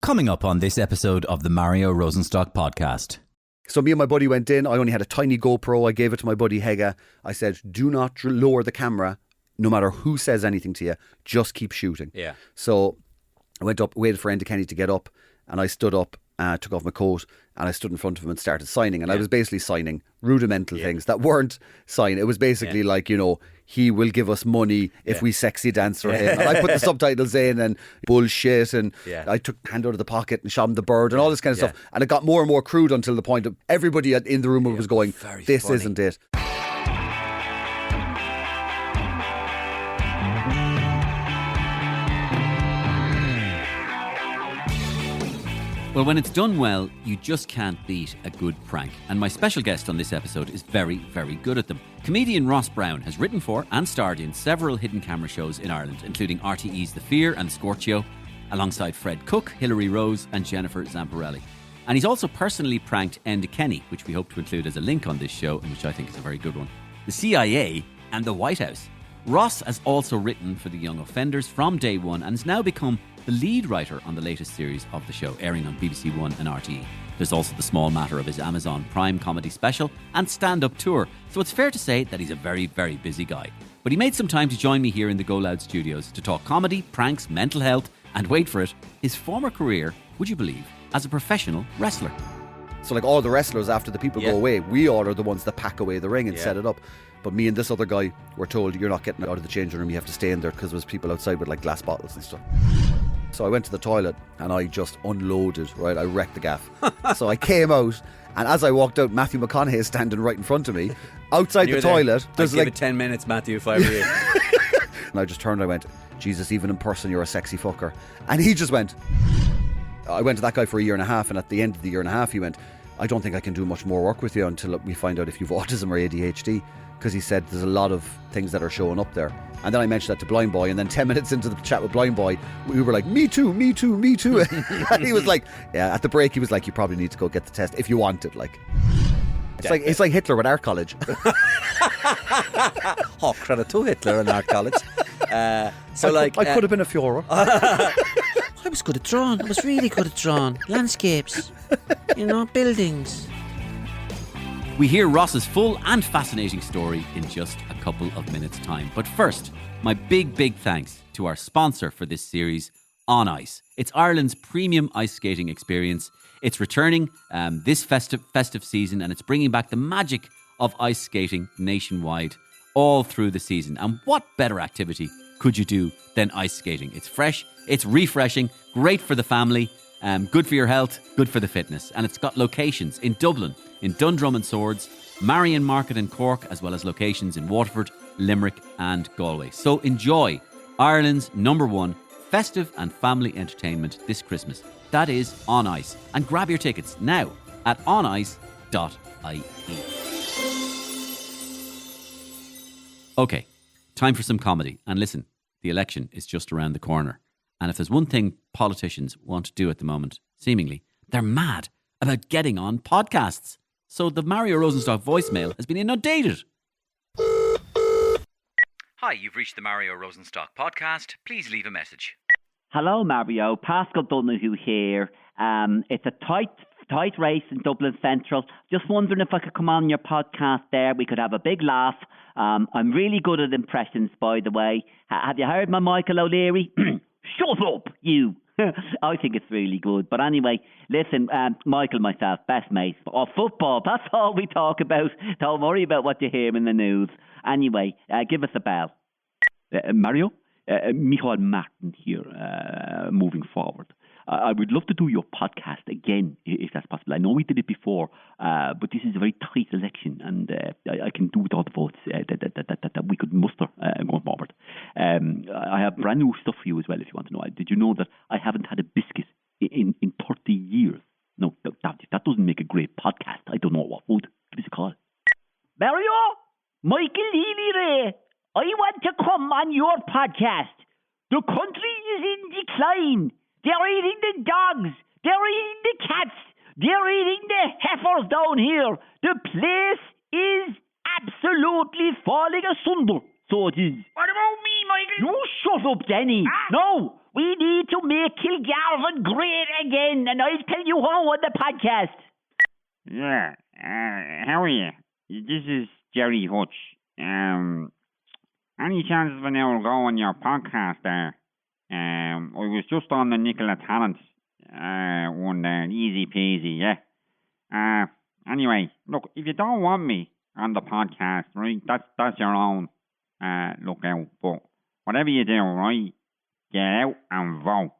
Coming up on this episode of the Mario Rosenstock podcast. So me and my buddy went in. I only had a tiny GoPro. I gave it to my buddy Haughey. I said, do not lower the camera, no matter who says anything to you. Just keep shooting. Yeah. So I went up, waited for Enda Kenny to get up, and I stood up, took off my coat, and I stood in front of him and started signing. And I was basically signing rudimental things that weren't signing. It was basically like, you know, he will give us money if we sexy dance for him. And I put the subtitles in and bullshit, and I took hand out of the pocket and shot him the bird and all this kind of stuff. And it got more and more crude until the point of everybody in the room was going, this funny. Isn't it. Well, when it's done well, you just can't beat a good prank. And my special guest on this episode is very, very good at them. Comedian Ross Brown has written for and starred in several hidden camera shows in Ireland, including RTE's The Fear and Scorchio, alongside Fred Cook, Hilary Rose and Jennifer Zamparelli. And he's also personally pranked Enda Kenny, which we hope to include as a link on this show, and which I think is a very good one, the CIA and the White House. Ross has also written for The Young Offenders from day one and has now become the lead writer on the latest series of the show, airing on BBC One and RTE. There's also the small matter of his Amazon Prime comedy special and stand-up tour, so it's fair to say that he's a very, very busy guy. But he made some time to join me here in the GoLoud studios to talk comedy, pranks, mental health, and wait for it, his former career, would you believe, as a professional wrestler. So like all the wrestlers, after the people go away, we all are the ones that pack away the ring and set it up. But me and this other guy were told, you're not getting out of the changing room, you have to stay in there, because there was people outside with like glass bottles and stuff. So I went to the toilet and I just unloaded, right? I wrecked the gaff. So I came out, and as I walked out, Matthew McConaughey is standing right in front of me outside the toilet. There's like 10 minutes, Matthew, if I were you. And I just turned and I went, Jesus, even in person you're a sexy fucker. And he just went. I went to that guy for a year and a half, and at the end of the year and a half he went, I don't think I can do much more work with you until we find out if you've autism or ADHD, because he said there's a lot of things that are showing up there. And then I mentioned that to Blind Boy, and then 10 minutes into the chat with Blind Boy, we were like, me too, me too, me too. And he was like, yeah, at the break he was like, you probably need to go get the test if you want it. Like, it's like Hitler with art college. Oh, credit to Hitler and art college. I could have been a Führer. I was good at drawing. I was really good at drawing. Landscapes, buildings. We hear Ross's full and fascinating story in just a couple of minutes' time. But first, my big, big thanks to our sponsor for this series, On Ice. It's Ireland's premium ice skating experience. It's returning this festive season, and it's bringing back the magic of ice skating nationwide all through the season. And what better activity could you do than ice skating? It's fresh, it's refreshing, great for the family, good for your health, good for the fitness. And it's got locations in Dublin, in Dundrum and Swords, Marion Market in Cork, as well as locations in Waterford, Limerick and Galway. So enjoy Ireland's #1 festive and family entertainment this Christmas. That is On Ice. And grab your tickets now at onice.ie. Okay, time for some comedy. And listen, the election is just around the corner. And if there's one thing politicians want to do at the moment, seemingly, they're mad about getting on podcasts. So the Mario Rosenstock voicemail has been inundated. Hi, you've reached the Mario Rosenstock podcast. Please leave a message. Hello, Mario. Pascal Donoghue here. It's a tight race in Dublin Central. Just wondering if I could come on your podcast there. We could have a big laugh. I'm really good at impressions, by the way. Have you heard my Michael O'Leary? Shut up, you. I think it's really good. But anyway, listen, Michael, myself, best mates. Football, that's all we talk about. Don't worry about what you hear in the news. Anyway, give us a bell. Mario, Michael Martin here, moving forward. I would love to do your podcast again, if that's possible. I know we did it before, but this is a very tight election, and I can do with all the votes that we could muster going forward. I have brand new stuff for you as well, if you want to know. Did you know that I haven't had a biscuit in 30 years? No, that doesn't make a great podcast. I don't know what would. Give us a call. Mario, Michael Healy Ray, I want to come on your podcast. The country is in decline. They're eating the dogs. They're eating the cats. They're eating the heifers down here. The place is absolutely falling asunder. So it is. What about me, Michael? You shut up, Danny. No, We need to make Kilgarvan great again, and I'll tell you how on the podcast. Yeah, how are you? This is Jerry Hutch. Any chance of an hour go on your podcast there? I was just on the Nicola Talent one there, easy peasy, yeah. Anyway, look, if you don't want me on the podcast, right, that's your own lookout. But whatever you do, right, get out and vote.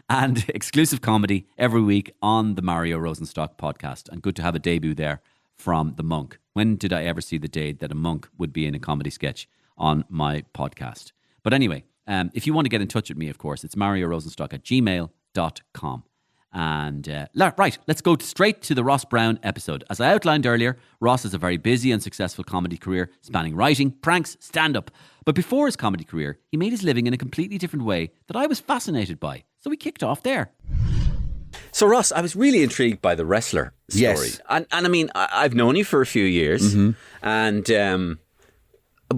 And exclusive comedy every week on the Mario Rosenstock podcast. And good to have a debut there from the Monk. When did I ever see the day that a monk would be in a comedy sketch on my podcast? But anyway, if you want to get in touch with me, of course, it's mariorosenstock@gmail.com. And right, let's go straight to the Ross Brown episode. As I outlined earlier, Ross has a very busy and successful comedy career spanning writing, pranks, stand-up. But before his comedy career, he made his living in a completely different way that I was fascinated by. So we kicked off there. So, Ross, I was really intrigued by the wrestler story. Yes. And I mean, I've known you for a few years. And well,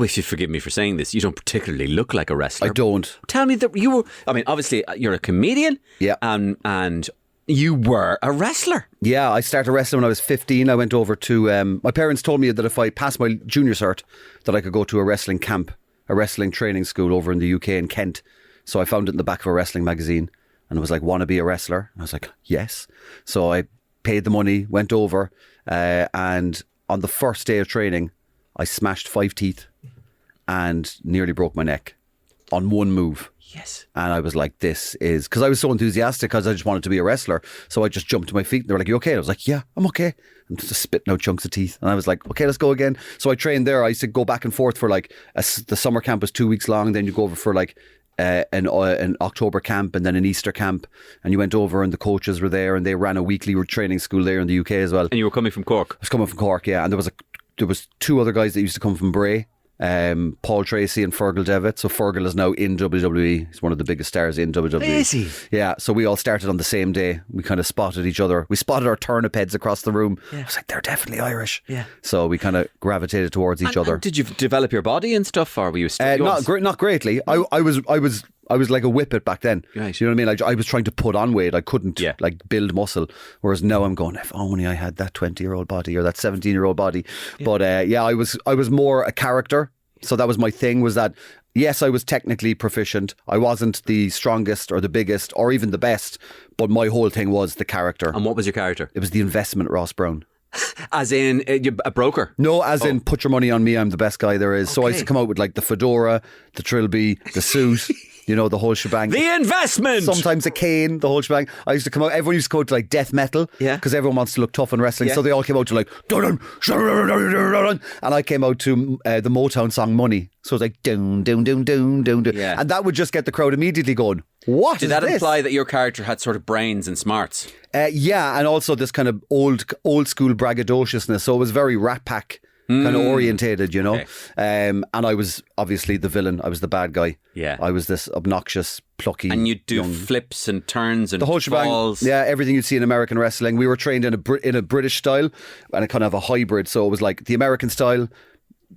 if you forgive me for saying this, you don't particularly look like a wrestler. I don't. Tell me that you were, I mean, obviously, you're a comedian. Yeah. And you were a wrestler. Yeah, I started wrestling when I was 15. I went over to, my parents told me that if I passed my junior cert, that I could go to a wrestling camp, a wrestling training school over in the UK in Kent. So I found it in the back of a wrestling magazine and it was like, want to be a wrestler? And I was like, yes. So I paid the money, went over, and on the first day of training, I smashed 5 teeth and nearly broke my neck on one move. Yes. And I was like, this is, because I was so enthusiastic because I just wanted to be a wrestler. So I just jumped to my feet and they were like, you okay? I was like, yeah, I'm okay. I'm just spitting out chunks of teeth. And I was like, okay, let's go again. So I trained there. I used to go back and forth for like, the summer camp was 2 weeks long. Then you go over for like an October camp and then an Easter camp. And you went over and the coaches were there and they ran a weekly training school there in the UK as well. And you were coming from Cork? I was coming from Cork, yeah. And there was 2 other guys that used to come from Bray. Paul Tracy and Fergal Devitt. So Fergal is now in WWE. He's one of the biggest stars in WWE. Is he? Yeah. So we all started on the same day. We kind of spotted each other. We spotted our turnip heads across the room. Yeah. I was like, they're definitely Irish. Yeah. So we kind of gravitated towards each other. And did you develop your body and stuff, or were you not greatly. I was like a whippet back then. Right. You know what I mean? Like I was trying to put on weight. I couldn't like build muscle. Whereas now I'm going, if only I had that 20-year-old body or that 17-year-old body. Yeah. But I was more a character. So that was my thing, was that, yes, I was technically proficient. I wasn't the strongest or the biggest or even the best. But my whole thing was the character. And what was your character? It was the investment Ross Brown. As in a broker? No, as in put your money on me, I'm the best guy there is. Okay. So I used to come out with like the fedora, the trilby, the suit, you know, the whole shebang. The investment! Sometimes a cane, the whole shebang. I used to come out, everyone used to go to like death metal. Yeah. Because everyone wants to look tough in wrestling. Yeah. So they all came out to like, and I came out to the Motown song Money. So it was like, down, down, down, down, down, down. Yeah. And that would just get the crowd immediately going, what Did is that this? imply that your character had sort of brains and smarts? Yeah, and also this kind of old school braggadociousness. So it was very Rat Pack kind of orientated, you know. Okay. And I was obviously the villain. I was the bad guy. Yeah. I was this obnoxious, plucky. And you'd do young, flips and turns and the whole shebang. falls. Yeah, everything you'd see in American wrestling. We were trained in a British style and a kind of a hybrid. So it was like the American style,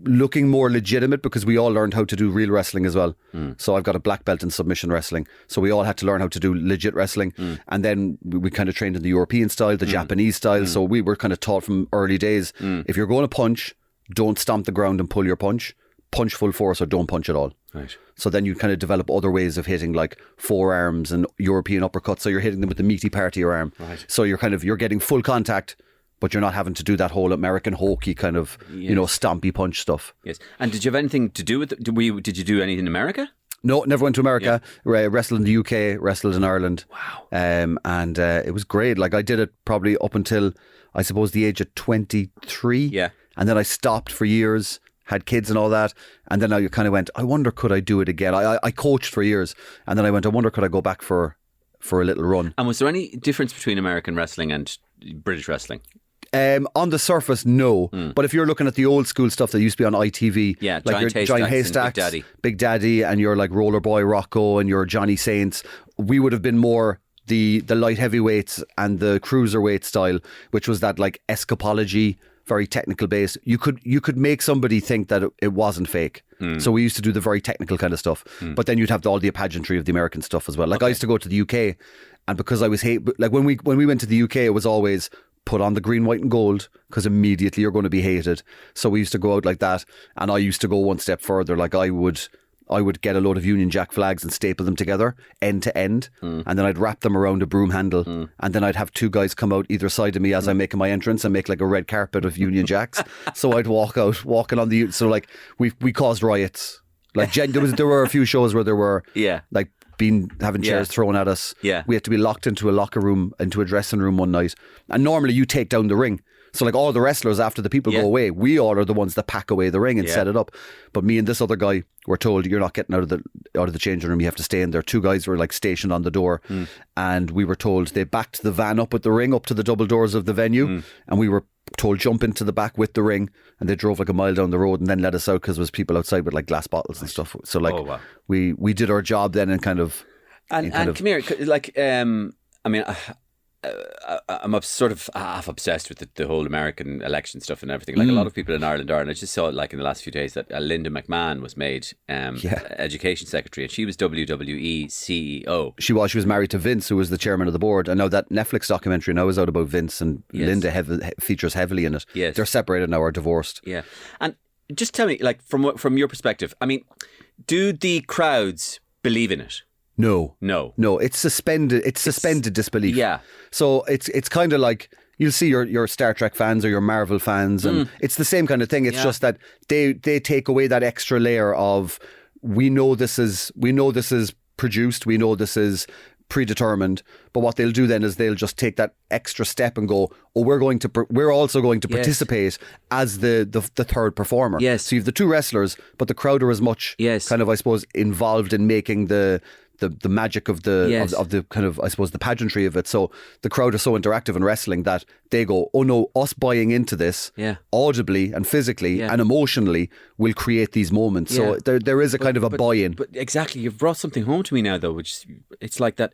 looking more legitimate because we all learned how to do real wrestling as well. So I've got a black belt in submission wrestling. So we all had to learn how to do legit wrestling. And then we kind of trained in the European style, the Japanese style. So we were kind of taught from early days, if you're going to punch, don't stomp the ground and pull your punch. Punch full force or don't punch at all. Right. So then you kind of develop other ways of hitting, like forearms and European uppercuts. So you're hitting them with the meaty part of your arm. Right. So you're getting full contact, but you're not having to do that whole American Haughey kind of, you know, stompy punch stuff. Yes. And did you have anything to do with it? Did you do anything in America? No, never went to America. Yeah. Wrestled in the UK, wrestled in Ireland. Wow. And it was great. Like I did it probably up until, I suppose, the age of 23. Yeah. And then I stopped for years, had kids and all that. And then I kind of went, I wonder, could I do it again? I coached for years. And then I went, I wonder, could I go back for a little run? And was there any difference between American wrestling and British wrestling? On the surface, no. But if you're looking at the old school stuff that used to be on ITV, like your Giant Haystacks, Big Daddy, and your like Roller Boy Rocco and your Johnny Saints, we would have been more the light heavyweights and the cruiserweight style, which was that like escapology, very technical base. You could make somebody think that it wasn't fake. So we used to do the very technical kind of stuff. But then you'd have all the pageantry of the American stuff as well. Like I used to go to the UK, and because I was like when we went to the UK, it was always put on the green, white and gold, because immediately you're going to be hated. So we used to go out like that, and I used to go one step further. Like I would get a load of Union Jack flags and staple them together end to end, and then I'd wrap them around a broom handle, and then I'd have two guys come out either side of me as I'm making my entrance and make like a red carpet of Union Jacks. So I'd walking on the, so like we caused riots. Like there were a few shows where there were like having chairs thrown at us. Yeah. We had to be locked into a locker room, into a dressing room one night, and normally you take down the ring. So like all the wrestlers, after the people go away, we all are the ones that pack away the ring and set it up. But me and this other guy were told, you're not getting out of the changing room, you have to stay in there. Two guys were like stationed on the door, and we were told they backed the van up with the ring up to the double doors of the venue, and we were told jump into the back with the ring, and they drove like a mile down the road and then let us out because there was people outside with like glass bottles and stuff. So like we did our job then and come here, like I mean, I'm sort of half obsessed with the whole American election stuff and everything. Like a lot of people in Ireland are, and I just saw like in the last few days that Linda McMahon was made Education Secretary, and she was WWE CEO. She was married to Vince, who was the chairman of the board. I know that Netflix documentary now is out about Vince, and Linda features heavily in it. Yes. They're separated now or divorced. Yeah. And just tell me, like from your perspective, I mean, do the crowds believe in it? No. It's suspended. It's suspended disbelief. Yeah. So it's kind of like you'll see your Star Trek fans or your Marvel fans, and it's the same kind of thing. It's just that they take away that extra layer of we know this is produced, we know this is predetermined, but what they'll do then is they'll just take that extra step and go, oh, we're also going to participate as the third performer. Yes. So you have the two wrestlers, but the crowd are as much kind of, I suppose, involved in making the magic of the kind of, I suppose, the pageantry of it. So the crowd are so interactive in wrestling that they go, oh no, us buying into this audibly and physically and emotionally will create these moments. So there is a kind of a buy-in. But exactly, you've brought something home to me now though, which it's like that.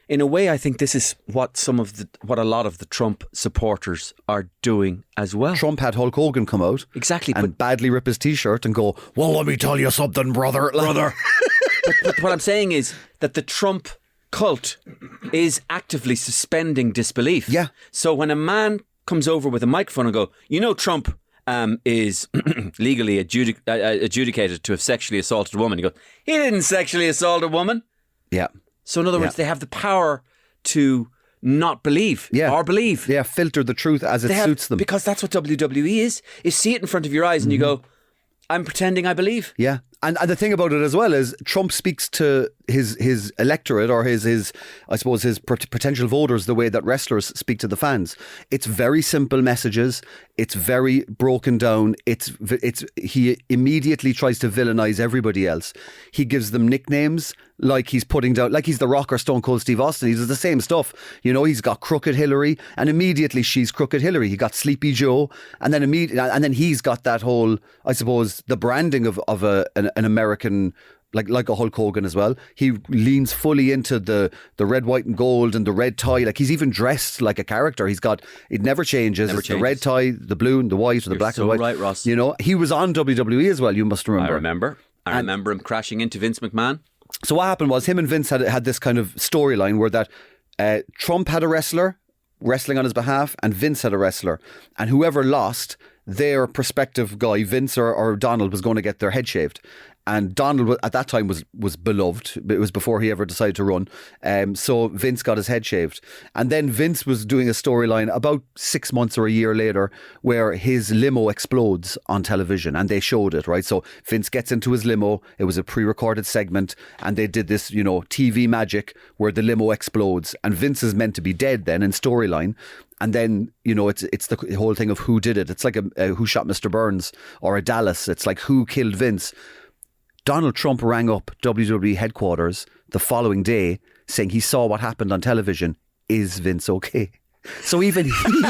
In a way, I think this is what a lot of the Trump supporters are doing as well. Trump had Hulk Hogan come out and badly rip his t-shirt and go, well, let me tell you something, brother. But what I'm saying is that the Trump cult is actively suspending disbelief. Yeah. So when a man comes over with a microphone and go, Trump is legally adjudicated to have sexually assaulted a woman. You go, he didn't sexually assault a woman. Yeah. So in other words, they have the power to not believe or believe. Yeah, filter the truth as suits them. Because that's what WWE is see it in front of your eyes and you go, I'm pretending I believe. Yeah. And the thing about it as well is Trump speaks to his electorate or his I suppose his potential voters the way that wrestlers speak to the fans. It's very simple messages. It's very broken down. He immediately tries to villainize everybody else. He gives them nicknames like he's putting down, like he's the Rock or Stone Cold Steve Austin. He does the same stuff. He's got Crooked Hillary, and immediately she's Crooked Hillary. He got Sleepy Joe, and then he's got that whole, I suppose, the branding of an American, like a Hulk Hogan as well. He leans fully into the red, white and gold and the red tie. Like he's even dressed like a character. It never changes. It's the red tie, the blue and the white, or the black and white. Right, Ross. He was on WWE as well, you must remember. I remember him crashing into Vince McMahon. So what happened was him and Vince had this kind of storyline where that Trump had a wrestler wrestling on his behalf and Vince had a wrestler, and whoever lost, their prospective guy, Vince or Donald, was going to get their head shaved. And Donald at that time was beloved. It was before he ever decided to run. So Vince got his head shaved. And then Vince was doing a storyline about 6 months or a year later where his limo explodes on television, and they showed it, right? So Vince gets into his limo. It was a pre-recorded segment, and they did this, TV magic where the limo explodes, and Vince is meant to be dead then in storyline. And then, it's the whole thing of who did it. It's like a Who Shot Mr. Burns or a Dallas. It's like who killed Vince. Donald Trump rang up WWE headquarters the following day saying he saw what happened on television. Is Vince okay? So even he...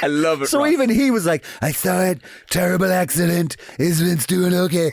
I love it, So Ross. even he was like, I saw it. Terrible accident. Is Vince doing okay?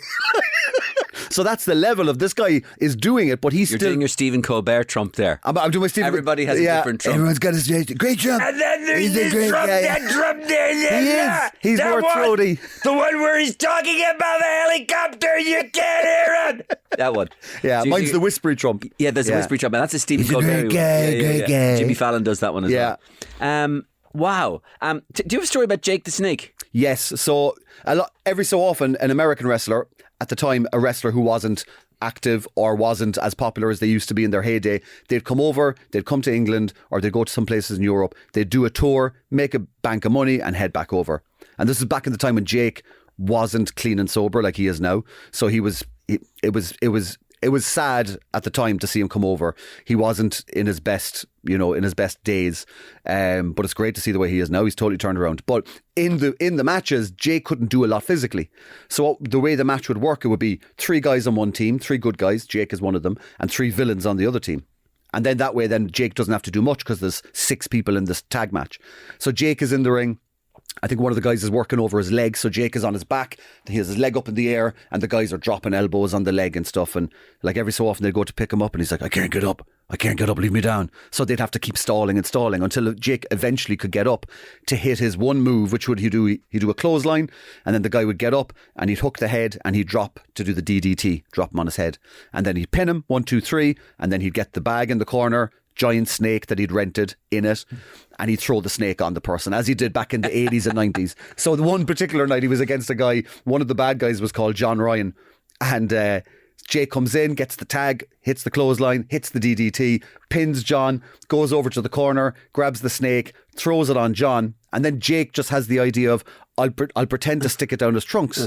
So that's the level of this guy is doing it, but he's You're still doing your Stephen Colbert Trump there. I'm doing my Stephen. Everybody has a different Trump. Everyone's got his great Trump. And then there's He's a this great Trump, guy. that Trump there. He is. He's more throaty. The one where he's talking about the helicopter, you can't hear it. That one. Yeah, So you mine's see- the whispery Trump. Yeah, there's a whispery Trump, and that's a Stephen He's a Colbert. great guy, great guy. Jimmy Fallon does that one as Yeah. well. Wow. Do you have a story about Jake the Snake? Yes. So every so often, an American wrestler, at the time, a wrestler who wasn't active or wasn't as popular as they used to be in their heyday, they'd come over, they'd come to England, or they'd go to some places in Europe, they'd do a tour, make a bank of money and head back over. And this is back in the time when Jake wasn't clean and sober like he is now. So it was sad at the time to see him come over. He wasn't in his best, in his best days. But it's great to see the way he is now. He's totally turned around. But in the matches, Jake couldn't do a lot physically. So the way the match would work, it would be 3 guys on one team, 3 good guys, Jake is one of them, and 3 villains on the other team. And then that way, Jake doesn't have to do much because there's 6 people in this tag match. So Jake is in the ring. I think one of the guys is working over his leg, so Jake is on his back, he has his leg up in the air, and the guys are dropping elbows on the leg and stuff, and like every so often they go to pick him up and he's like, I can't get up, leave me down. So they'd have to keep stalling until Jake eventually could get up to hit his one move, which would he'd do a clothesline, and then the guy would get up and he'd hook the head and he'd drop to do the DDT, drop him on his head, and then he'd pin him 1, 2, 3, and then he'd get the bag in the corner, giant snake that he'd rented in it, and he'd throw the snake on the person, as he did back in the 80s and 90s. So the one particular night he was against a guy, one of the bad guys was called John Ryan, and Jake comes in, gets the tag, hits the clothesline, hits the DDT, pins John, goes over to the corner, grabs the snake, throws it on John, and then Jake just has the idea of, I'll pretend to stick it down his trunks.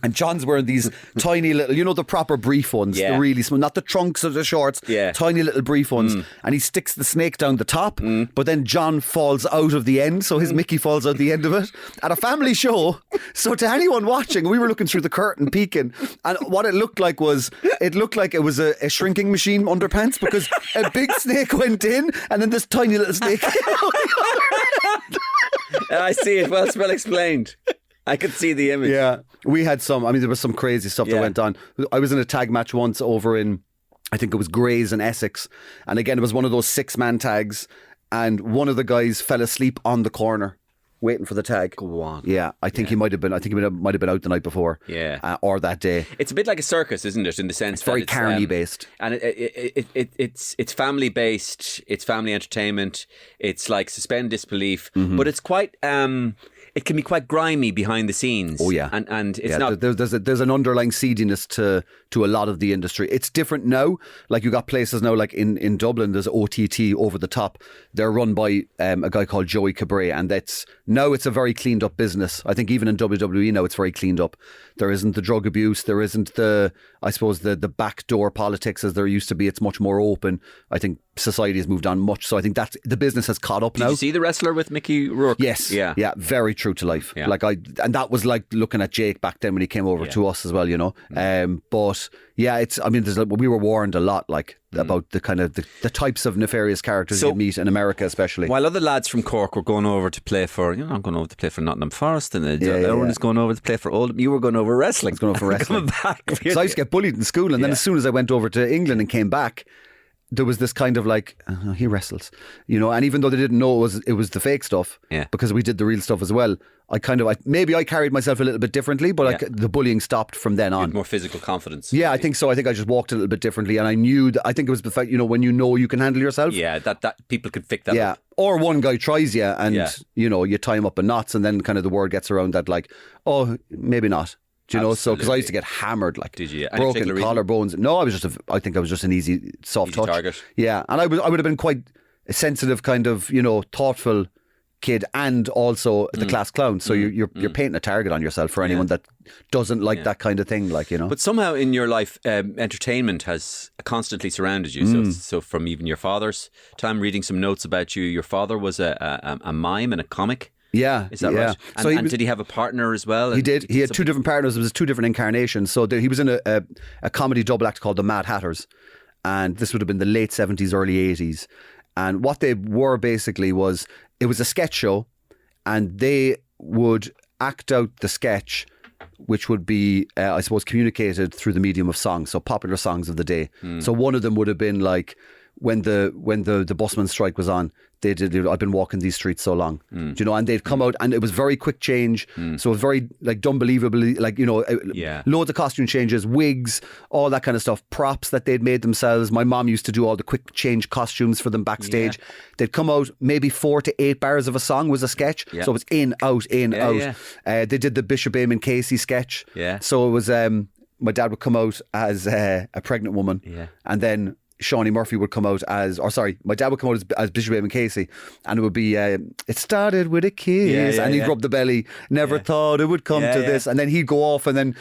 And John's wearing these tiny little, the proper brief ones, the really small, not the trunks of the shorts, tiny little brief ones. And he sticks the snake down the top, but then John falls out of the end, so his Mickey falls out the end of it at a family show. So to anyone watching, we were looking through the curtain, peeking, and what it looked like it was a shrinking machine underpants, because a big snake went in, and then this tiny little snake came out the other end. I see it. Well explained. I could see the image. Yeah, we had there was some crazy stuff that went on. I was in a tag match once over in, I think it was Grays in Essex. And again, it was one of those 6-man tags. And one of the guys fell asleep on the corner waiting for the tag. Go on. Yeah, I think he might have been out the night before. Yeah. Or that day. It's a bit like a circus, isn't it? In the sense it's very carny based. And it's family based, it's family entertainment, it's like suspend disbelief, but it's quite... it can be quite grimy behind the scenes. Oh yeah, and it's not. There's an underlying seediness to a lot of the industry. It's different now. Like you got places now, like in Dublin, there's OTT Over the Top. They're run by a guy called Joey Cabrera, and it's a very cleaned up business. I think even in WWE now it's very cleaned up. There isn't the drug abuse. There isn't the backdoor politics as there used to be. It's much more open. I think society has moved on much. So I think that's the business has caught up now. Did you see the wrestler with Mickey Rourke? Yes. Yeah. Very true to life. Yeah. And that was like looking at Jake back then when he came over to us as well, But yeah, we were warned a lot, about the kind of the types of nefarious characters you meet in America, especially. While other lads from Cork were going over to play for, I'm going over to play for Nottingham Forest, and everyone is going over to play for Oldham. You were going over wrestling. I was going over for wrestling. Coming back. Really. So I used to get bullied in school, and then as soon as I went over to England and came back, there was this kind of like, he wrestles, and even though they didn't know it was the fake stuff, because we did the real stuff as well, I carried myself a little bit differently, but the bullying stopped from then on. More physical confidence. Yeah, I think so. I think I just walked a little bit differently, and I knew that. I think it was the fact, when you can handle yourself. Yeah, that people could pick that up. Or one guy tries you, and you tie him up in knots, and then kind of the word gets around that like, oh, maybe not. Do you know? So because I used to get hammered, like did you? Broken collarbones. No, I think I was just an easy soft touch target. Yeah, and I would have been quite a sensitive kind of thoughtful kid, and also the class clown. So you're painting a target on yourself for anyone that doesn't like that kind of thing, But somehow in your life, entertainment has constantly surrounded you. So from even your father's time, reading some notes about you, your father was a mime and a comic. Yeah, is that right? And did he have a partner as well? He did. He had 2 different partners. It was 2 different incarnations. So he was in a comedy double act called the Mad Hatters, and this would have been the late 70s, early 80s. And what they were basically it was a sketch show, and they would act out the sketch which would be, I suppose, communicated through the medium of songs, so popular songs of the day. So one of them would have been like, when the busman strike was on, they did I've been walking these streets so long, do you know, and they'd come out, and it was very quick change, so it was very like unbelievably, like, you know, loads of costume changes, wigs, all that kind of stuff, props that they'd made themselves. My mom used to do all the quick change costumes for them backstage. They'd come out, maybe 4 to 8 bars of a song was a sketch, so it was in, out, out. They did the Bishop Eamon Casey sketch, so it was my dad would come out as a pregnant woman, and then Shawnee Murphy would come out my dad would come out as Bishop Eamon Casey, and it would be it started with a kiss, and he'd rub the belly, never thought it would come to this, and then he'd go off, and then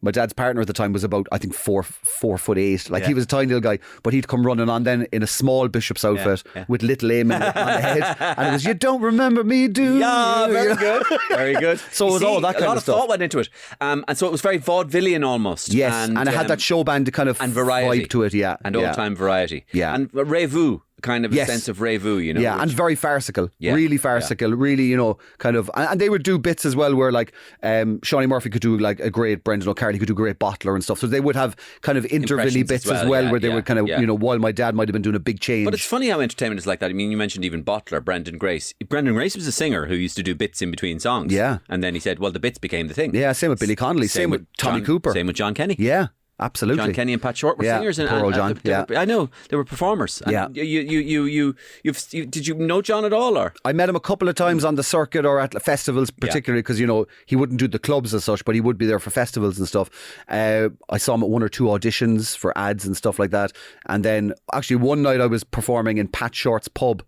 my dad's partner at the time was about, I think, 4'8", like he was a tiny little guy, but he'd come running on then in a small bishop's outfit with little Eamon on the head, and it was, you don't remember me, do you? Yeah, very good, very good. So it was all that kind of stuff. A lot of thought went into it, and so it was very vaudevillian almost. Yes, and it had that show band kind of and variety vibe to it, and old time variety, and revue. Kind of a sense of revue, you know. Yeah, and very farcical. Really farcical. Really, you know, kind of. And they would do bits as well where, like, Shawnee Murphy could do like a great Brendan O'Carroll, he could do great Bottler and stuff. So they would have kind of intervally bits as well where they would kind of, you know, while my dad might have been doing a big change. But it's funny how entertainment is like that. I mean, you mentioned even Bottler, Brendan Grace. Brendan Grace was a singer who used to do bits in between songs. Yeah. And then he said, well, the bits became the thing. Yeah, same with Billy Connolly, same with Tommy Cooper. Same with John Kenny. Yeah. Absolutely. John Kenny and Pat Short were singers. And poor old John. I know, they were performers. And you did you know John at all? Or I met him a couple of times on the circuit or at festivals, particularly because, you know, he wouldn't do the clubs as such, but he would be there for festivals and stuff. I saw him at 1 or 2 auditions for ads and stuff like that. And then actually one night I was performing in Pat Short's pub,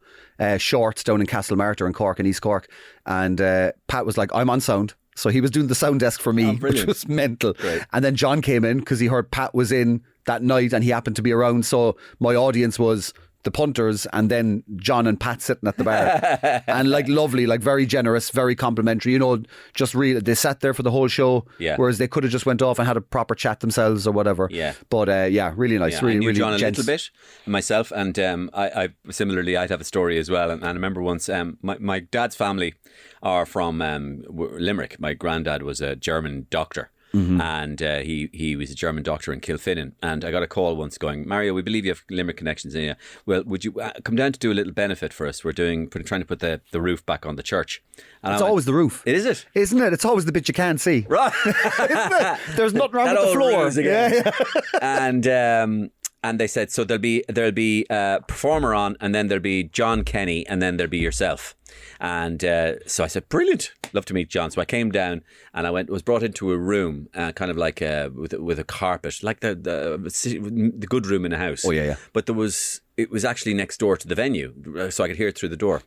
Shorts, down in Castlemartyr in Cork, in East Cork. And Pat was like, I'm on sound. So he was doing the sound desk for me, which was mental. Great. And then John came in because he heard Pat was in that night and he happened to be around. So my audience was the punters and then John and Pat sitting at the bar. And like lovely, like very generous, very complimentary, you know, just really, they sat there for the whole show. Whereas they could have just went off and had a proper chat themselves or whatever. But really nice, really, I knew really John gents. a little bit myself, and I similarly, I'd have a story as well. And I remember once, my dad's family are from Limerick. My granddad was a German doctor. And he was a German doctor in Kilfinnan, and I got a call once going, Mario, we believe you have Limerick connections in you. Well, would you come down to do a little benefit for us? We're trying to put the roof back on the church. And it's always the roof. Is it? Isn't it? It's always the bit you can't see. Right. Isn't it? There's nothing wrong with the floor. And they said, so there'll be a performer on, and then there'll be John Kenny, and then there'll be yourself. And so I said, brilliant, love to meet John. So I came down and I was brought into a room, kind of like with a carpet, like the good room in a house. Oh yeah. But it was actually next door to the venue, so I could hear it through the door.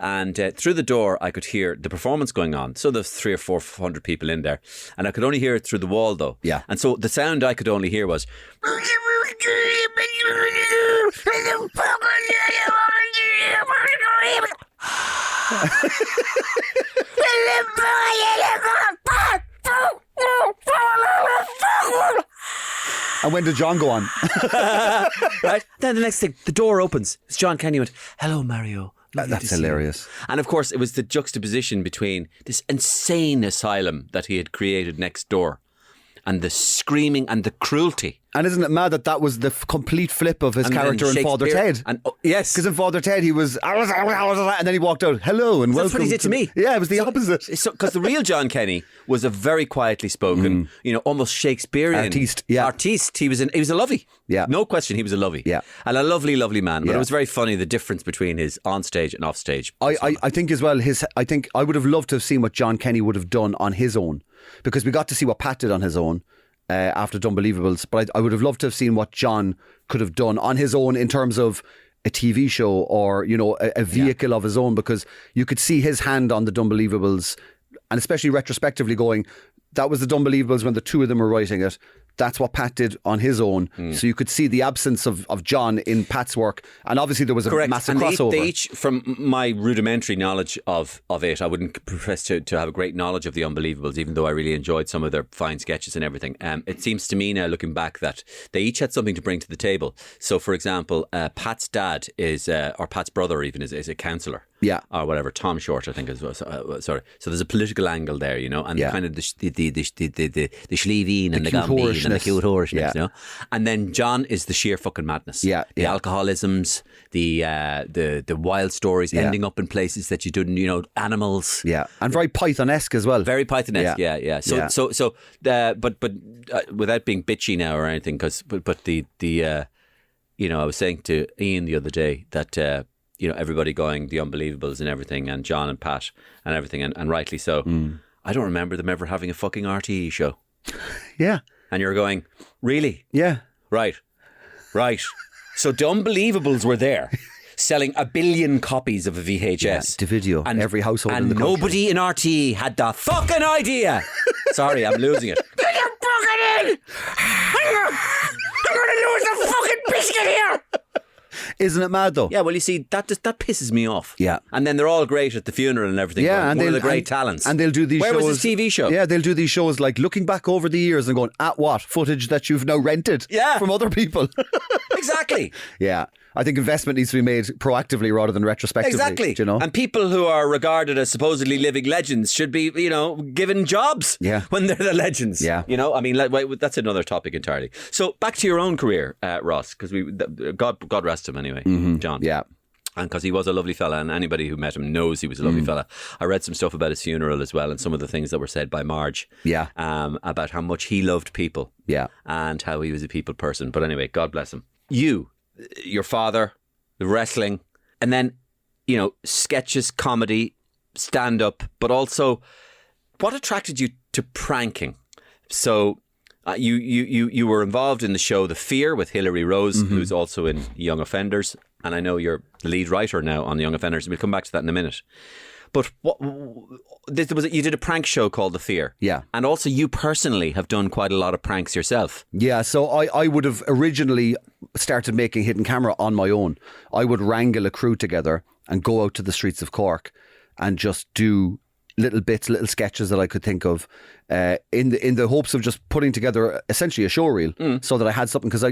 And through the door, I could hear the performance going on. So there's 300 or 400 people in there, and I could only hear it through the wall, though. Yeah. And so the sound I could only hear was. And when did John go on? Right. Then the next thing, the door opens. It's John Kenny. Went, hello, Mario. That's hilarious. And of course, it was the juxtaposition between this insane asylum that he had created next door and the screaming and the cruelty. And isn't it mad that was the complete flip of his character in Father Ted? And, yes. Because in Father Ted, he was, and then he walked out, hello and welcome. That's what he did to me. Yeah, it was the opposite. Because the real John Kenny was a very quietly spoken, you know, almost Shakespearean artiste. Yeah. Artiste. He was a lovey. Yeah. No question, he was a lovey. Yeah. And a lovely, lovely man. But Yeah. it was very funny, the difference between his onstage and offstage. I think as well, I would have loved to have seen what John Kenny would have done on his own, because we got to see what Pat did on his own. After Unbelievables, but I would have loved to have seen what John could have done on his own in terms of a TV show or, you know, a vehicle of his own, because you could see his hand on the Unbelievables, and especially retrospectively going, that was the Unbelievables when the two of them were writing it. That's what Pat did on his own. So you could see the absence of John in Pat's work. And obviously there was a massive crossover. They each, from my rudimentary knowledge of it, I wouldn't profess to have a great knowledge of the Unbelievables, even though I really enjoyed some of their fine sketches and everything. It seems to me now, looking back, that they each had something to bring to the table. So, for example, Pat's dad is, or Pat's brother even, is a counsellor. Yeah. or whatever. Tom Short, I think, is sorry. So there's a political angle there, you know, and Yeah. kind of the Schleeveen and the cute Gambeen and the whorishness. cute whorishness, Yeah. you know. And then John is the sheer fucking madness. Yeah, the yeah. alcoholisms, the wild stories, Yeah. ending up in places that you didn't, you know, animals. Yeah, and very Python-esque as well. Very Python-esque, yeah. So, but without being bitchy now or anything, but the you know, I was saying to Ian the other day that you know, everybody going the Unbelievables and everything, and John and Pat and everything, and rightly so. I don't remember them ever having a fucking RTE show. Yeah, And you're going, really? yeah. Right. So the Unbelievables were there, selling 1 billion copies of a VHS. Yeah, to video, every household and in the country. nobody in RTE had the fucking idea. Sorry, I'm losing it. Get your fucking in! I'm going to lose the fucking biscuit here! Isn't it mad though? Yeah, well, you see, that pisses me off. Yeah. And then they're all great at the funeral and everything. Yeah, going, and one of they'll the great talents. And they'll do these Where shows. was the TV show? Yeah, they'll do these shows like looking back over the years and going, at what? Footage that you've now rented from other people. Exactly. Yeah. I think investment needs to be made proactively rather than retrospectively. Exactly. Do you know? And people who are regarded as supposedly living legends should be, you know, given jobs when they're the legends. Yeah. You know, I mean, that's another topic entirely. So back to your own career, Ross, because God rest him anyway, John. Yeah. And because he was a lovely fella, and anybody who met him knows he was a lovely fella. I read some stuff about his funeral as well, and some of the things that were said by Marge. Yeah. About how much he loved people. Yeah. And how he was a people person. But anyway, God bless him. You, your father, the wrestling, and then, you know, sketches, comedy, stand up, but also what attracted you to pranking? So you were involved in the show The Fear with Hilary Rose, who's also in Young Offenders, and I know you're the lead writer now on the Young Offenders, and we'll come back to that in a minute. But you did a prank show called The Fear. Yeah. And also you personally have done quite a lot of pranks yourself. Yeah, so I would have originally started making hidden camera on my own. I would wrangle a crew together and go out to the streets of Cork and just do little sketches that I could think of in the hopes of just putting together essentially a show reel so that I had something, because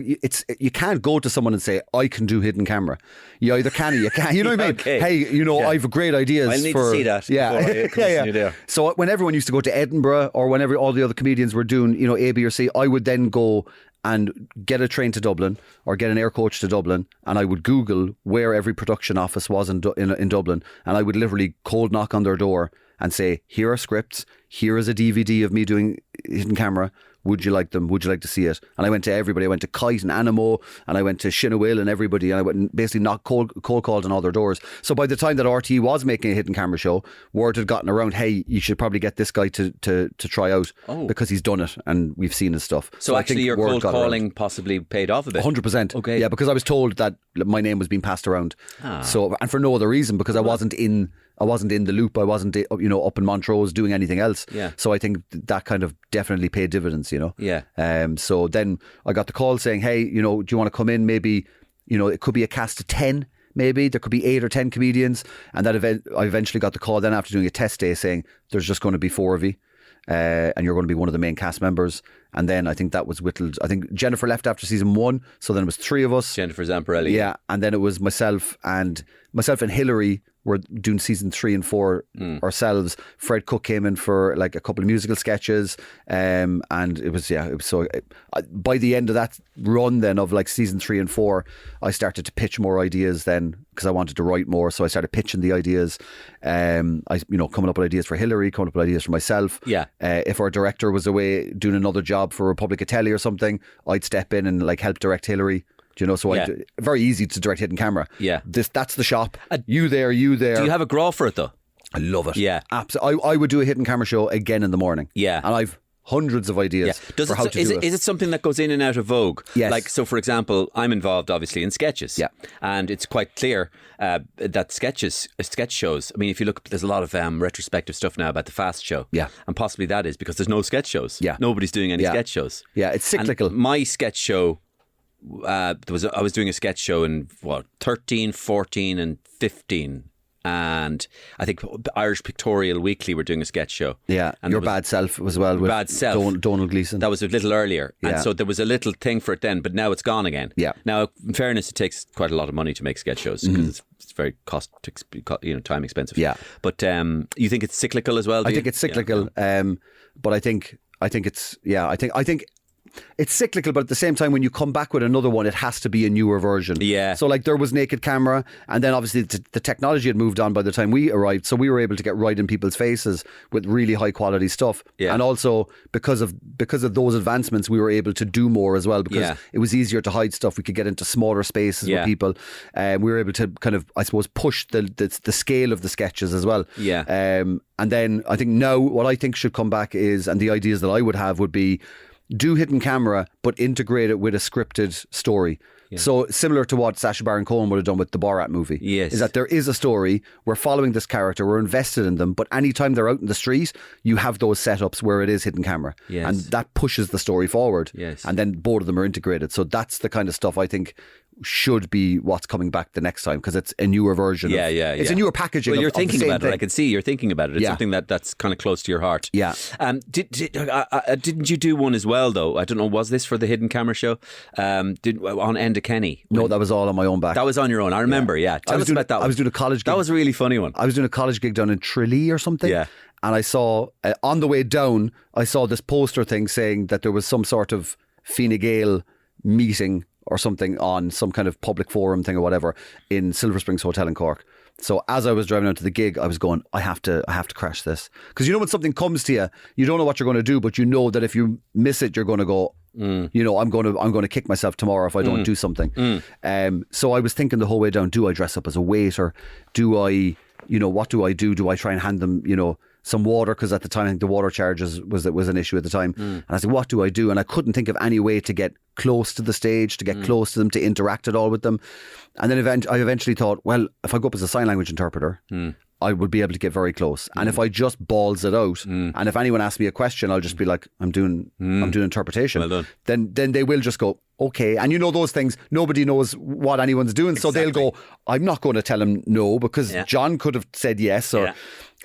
you can't go to someone and say I can do hidden camera. You either can or you can't. You know what I mean? Okay. Hey, you know, I have great ideas. I need to see that. Yeah. So when everyone used to go to Edinburgh, or whenever all the other comedians were doing, you know, A, B or C, I would then go and get a train to Dublin or get an air coach to Dublin, and I would Google where every production office was in Dublin, and I would literally cold knock on their door and say, here are scripts, here is a DVD of me doing hidden camera, would you like them, would you like to see it? And I went to everybody. I went to Kite and Animo, and I went to Shinawil and everybody, and I went and basically knocked cold called on all their doors. So by the time that RT was making a hidden camera show, word had gotten around, hey, you should probably get this guy to try out because he's done it and we've seen his stuff. So I actually think your word cold got calling around. possibly paid off a bit. 100%. Okay. Yeah, because I was told that my name was being passed around. So, and for no other reason, because I wasn't in the loop. I wasn't, you know, up in Montrose doing anything else. Yeah. So I think that kind of definitely paid dividends, you know. Yeah. So then I got the call saying, hey, you know, do you want to come in? Maybe, you know, it could be a cast of 10. Maybe there could be 8 or 10 comedians. And that I eventually got the call then after doing a test day saying there's just going to be 4 of you. And you're going to be one of the main cast members. And then I think that was whittled. I think Jennifer left after season 1, so then it was 3 of us. Jennifer Zamparelli. Yeah, and then it was myself and Hilary were doing season 3 and 4 ourselves. Fred Cook came in for like a couple of musical sketches, and it was so. By the end of that run, then of like season 3 and 4, I started to pitch more ideas then because I wanted to write more. So I started pitching the ideas. Coming up with ideas for Hilary, coming up with ideas for myself. Yeah. If our director was away doing another job for Republic of Telly or something, I'd step in and like help direct Hilary. Do you know? So very easy to direct hidden camera. Yeah. That's the shop. You there. Do you have a graw for it though? I love it. Yeah. Absolutely. I would do a hidden camera show again in the morning. Yeah. And I've hundreds of ideas for how to do it. Is it something that goes in and out of vogue? Yes. Like, so for example, I'm involved obviously in sketches. Yeah. And it's quite clear that sketch shows, I mean, if you look, there's a lot of retrospective stuff now about the Fast Show. Yeah. And possibly that is because there's no sketch shows. Yeah. Nobody's doing any sketch shows. Yeah, it's cyclical. And my sketch show, I was doing a sketch show in 13, 14 and 15. and I think Irish Pictorial Weekly were doing a sketch show. Yeah, and Your Bad Self as well with Bad Self. Donald Gleeson. That was a little earlier, Yeah. and so there was a little thing for it then, but now it's gone again. Yeah. Now, in fairness, it takes quite a lot of money to make sketch shows because it's very time expensive. Yeah. But you think it's cyclical as well? I think it's cyclical, but I think it's cyclical, but at the same time, when you come back with another one, it has to be a newer version. Yeah. So like there was Naked Camera, and then obviously the technology had moved on by the time we arrived, so we were able to get right in people's faces with really high quality stuff. Yeah. And also because of those advancements, we were able to do more as well, because it was easier to hide stuff. We could get into smaller spaces with people. We were able to kind of, I suppose, push the scale of the sketches as well. Yeah. And then I think now what I think should come back is, and the ideas that I would have would be, do hidden camera, but integrate it with a scripted story. Yeah. So similar to what Sacha Baron Cohen would have done with the Borat movie. Yes. Is that there is a story, we're following this character, we're invested in them, but anytime they're out in the street, you have those setups where it is hidden camera. Yes. And that pushes the story forward. Yes. And then both of them are integrated. So that's the kind of stuff I think should be what's coming back the next time, because it's a newer version. It's a newer packaging. Well, you're of thinking the same about thing. it. I can see you're thinking about it. It's something that's kind of close to your heart. Yeah. Didn't you do one as well, though? I don't know. Was this for the hidden camera show? On Enda Kenny? No, that was all on my own back. That was on your own. I remember. Yeah. Tell us about that one. I was doing a college gig. That was a really funny one. I was doing a college gig down in Tralee or something. Yeah. And I saw, on the way down, I saw this poster thing saying that there was some sort of Fine Gael meeting or something on some kind of public forum thing or whatever in Silver Springs Hotel in Cork. So as I was driving out to the gig, I was going, I have to crash this. Because when something comes to you, you don't know what you're going to do, but you know that if you miss it, you're going to go, I'm going to kick myself tomorrow if I don't do something. So I was thinking the whole way down, do I dress up as a waiter? Do I, what do I do? Do I try and hand them, some water? Because at the time, I think the water charges was an issue at the time. And I said, what do I do? And I couldn't think of any way to get close to the stage, to get close to them, to interact at all with them. And then I eventually thought, well, if I go up as a sign language interpreter, I would be able to get very close. And if I just balls it out, and if anyone asks me a question, I'll just be like, I'm doing interpretation. Well done. Then they will just go, okay. And those things, nobody knows what anyone's doing. So they'll go, I'm not going to tell him no, because John could have said yes.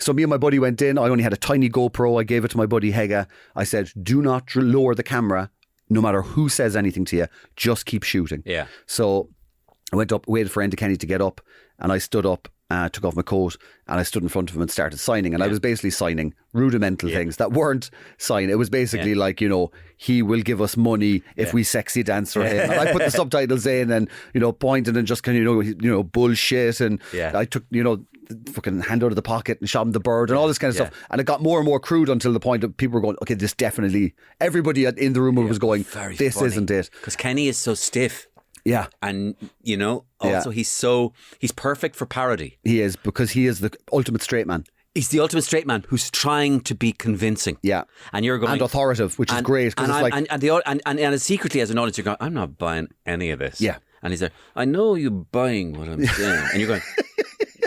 So me and my buddy went in. I only had a tiny GoPro. I gave it to my buddy Haughey. I said, do not lower the camera, no matter who says anything to you. Just keep shooting. Yeah. So I went up, waited for Enda Kenny to get up, and I stood up, took off my coat, and I stood in front of him and started signing. And I was basically signing rudimental things that weren't sign. It was basically like, he will give us money if we sexy dance for him. And I put the subtitles in and, pointed and just kind of, bullshit. And I took, fucking hand out of the pocket and shot him the bird and all this kind of stuff. And it got more and more crude until the point that people were going, okay, this definitely, everybody in the room was going, this funny. Isn't it? Because Kenny is so stiff. Yeah. And, also he's perfect for parody. He is, because he is the ultimate straight man. He's the ultimate straight man who's trying to be convincing. Yeah. And you're going... And authoritative, which is great. And secretly as an audience, you're going, I'm not buying any of this. Yeah. And he's like, I know you're buying what I'm saying. And you're going...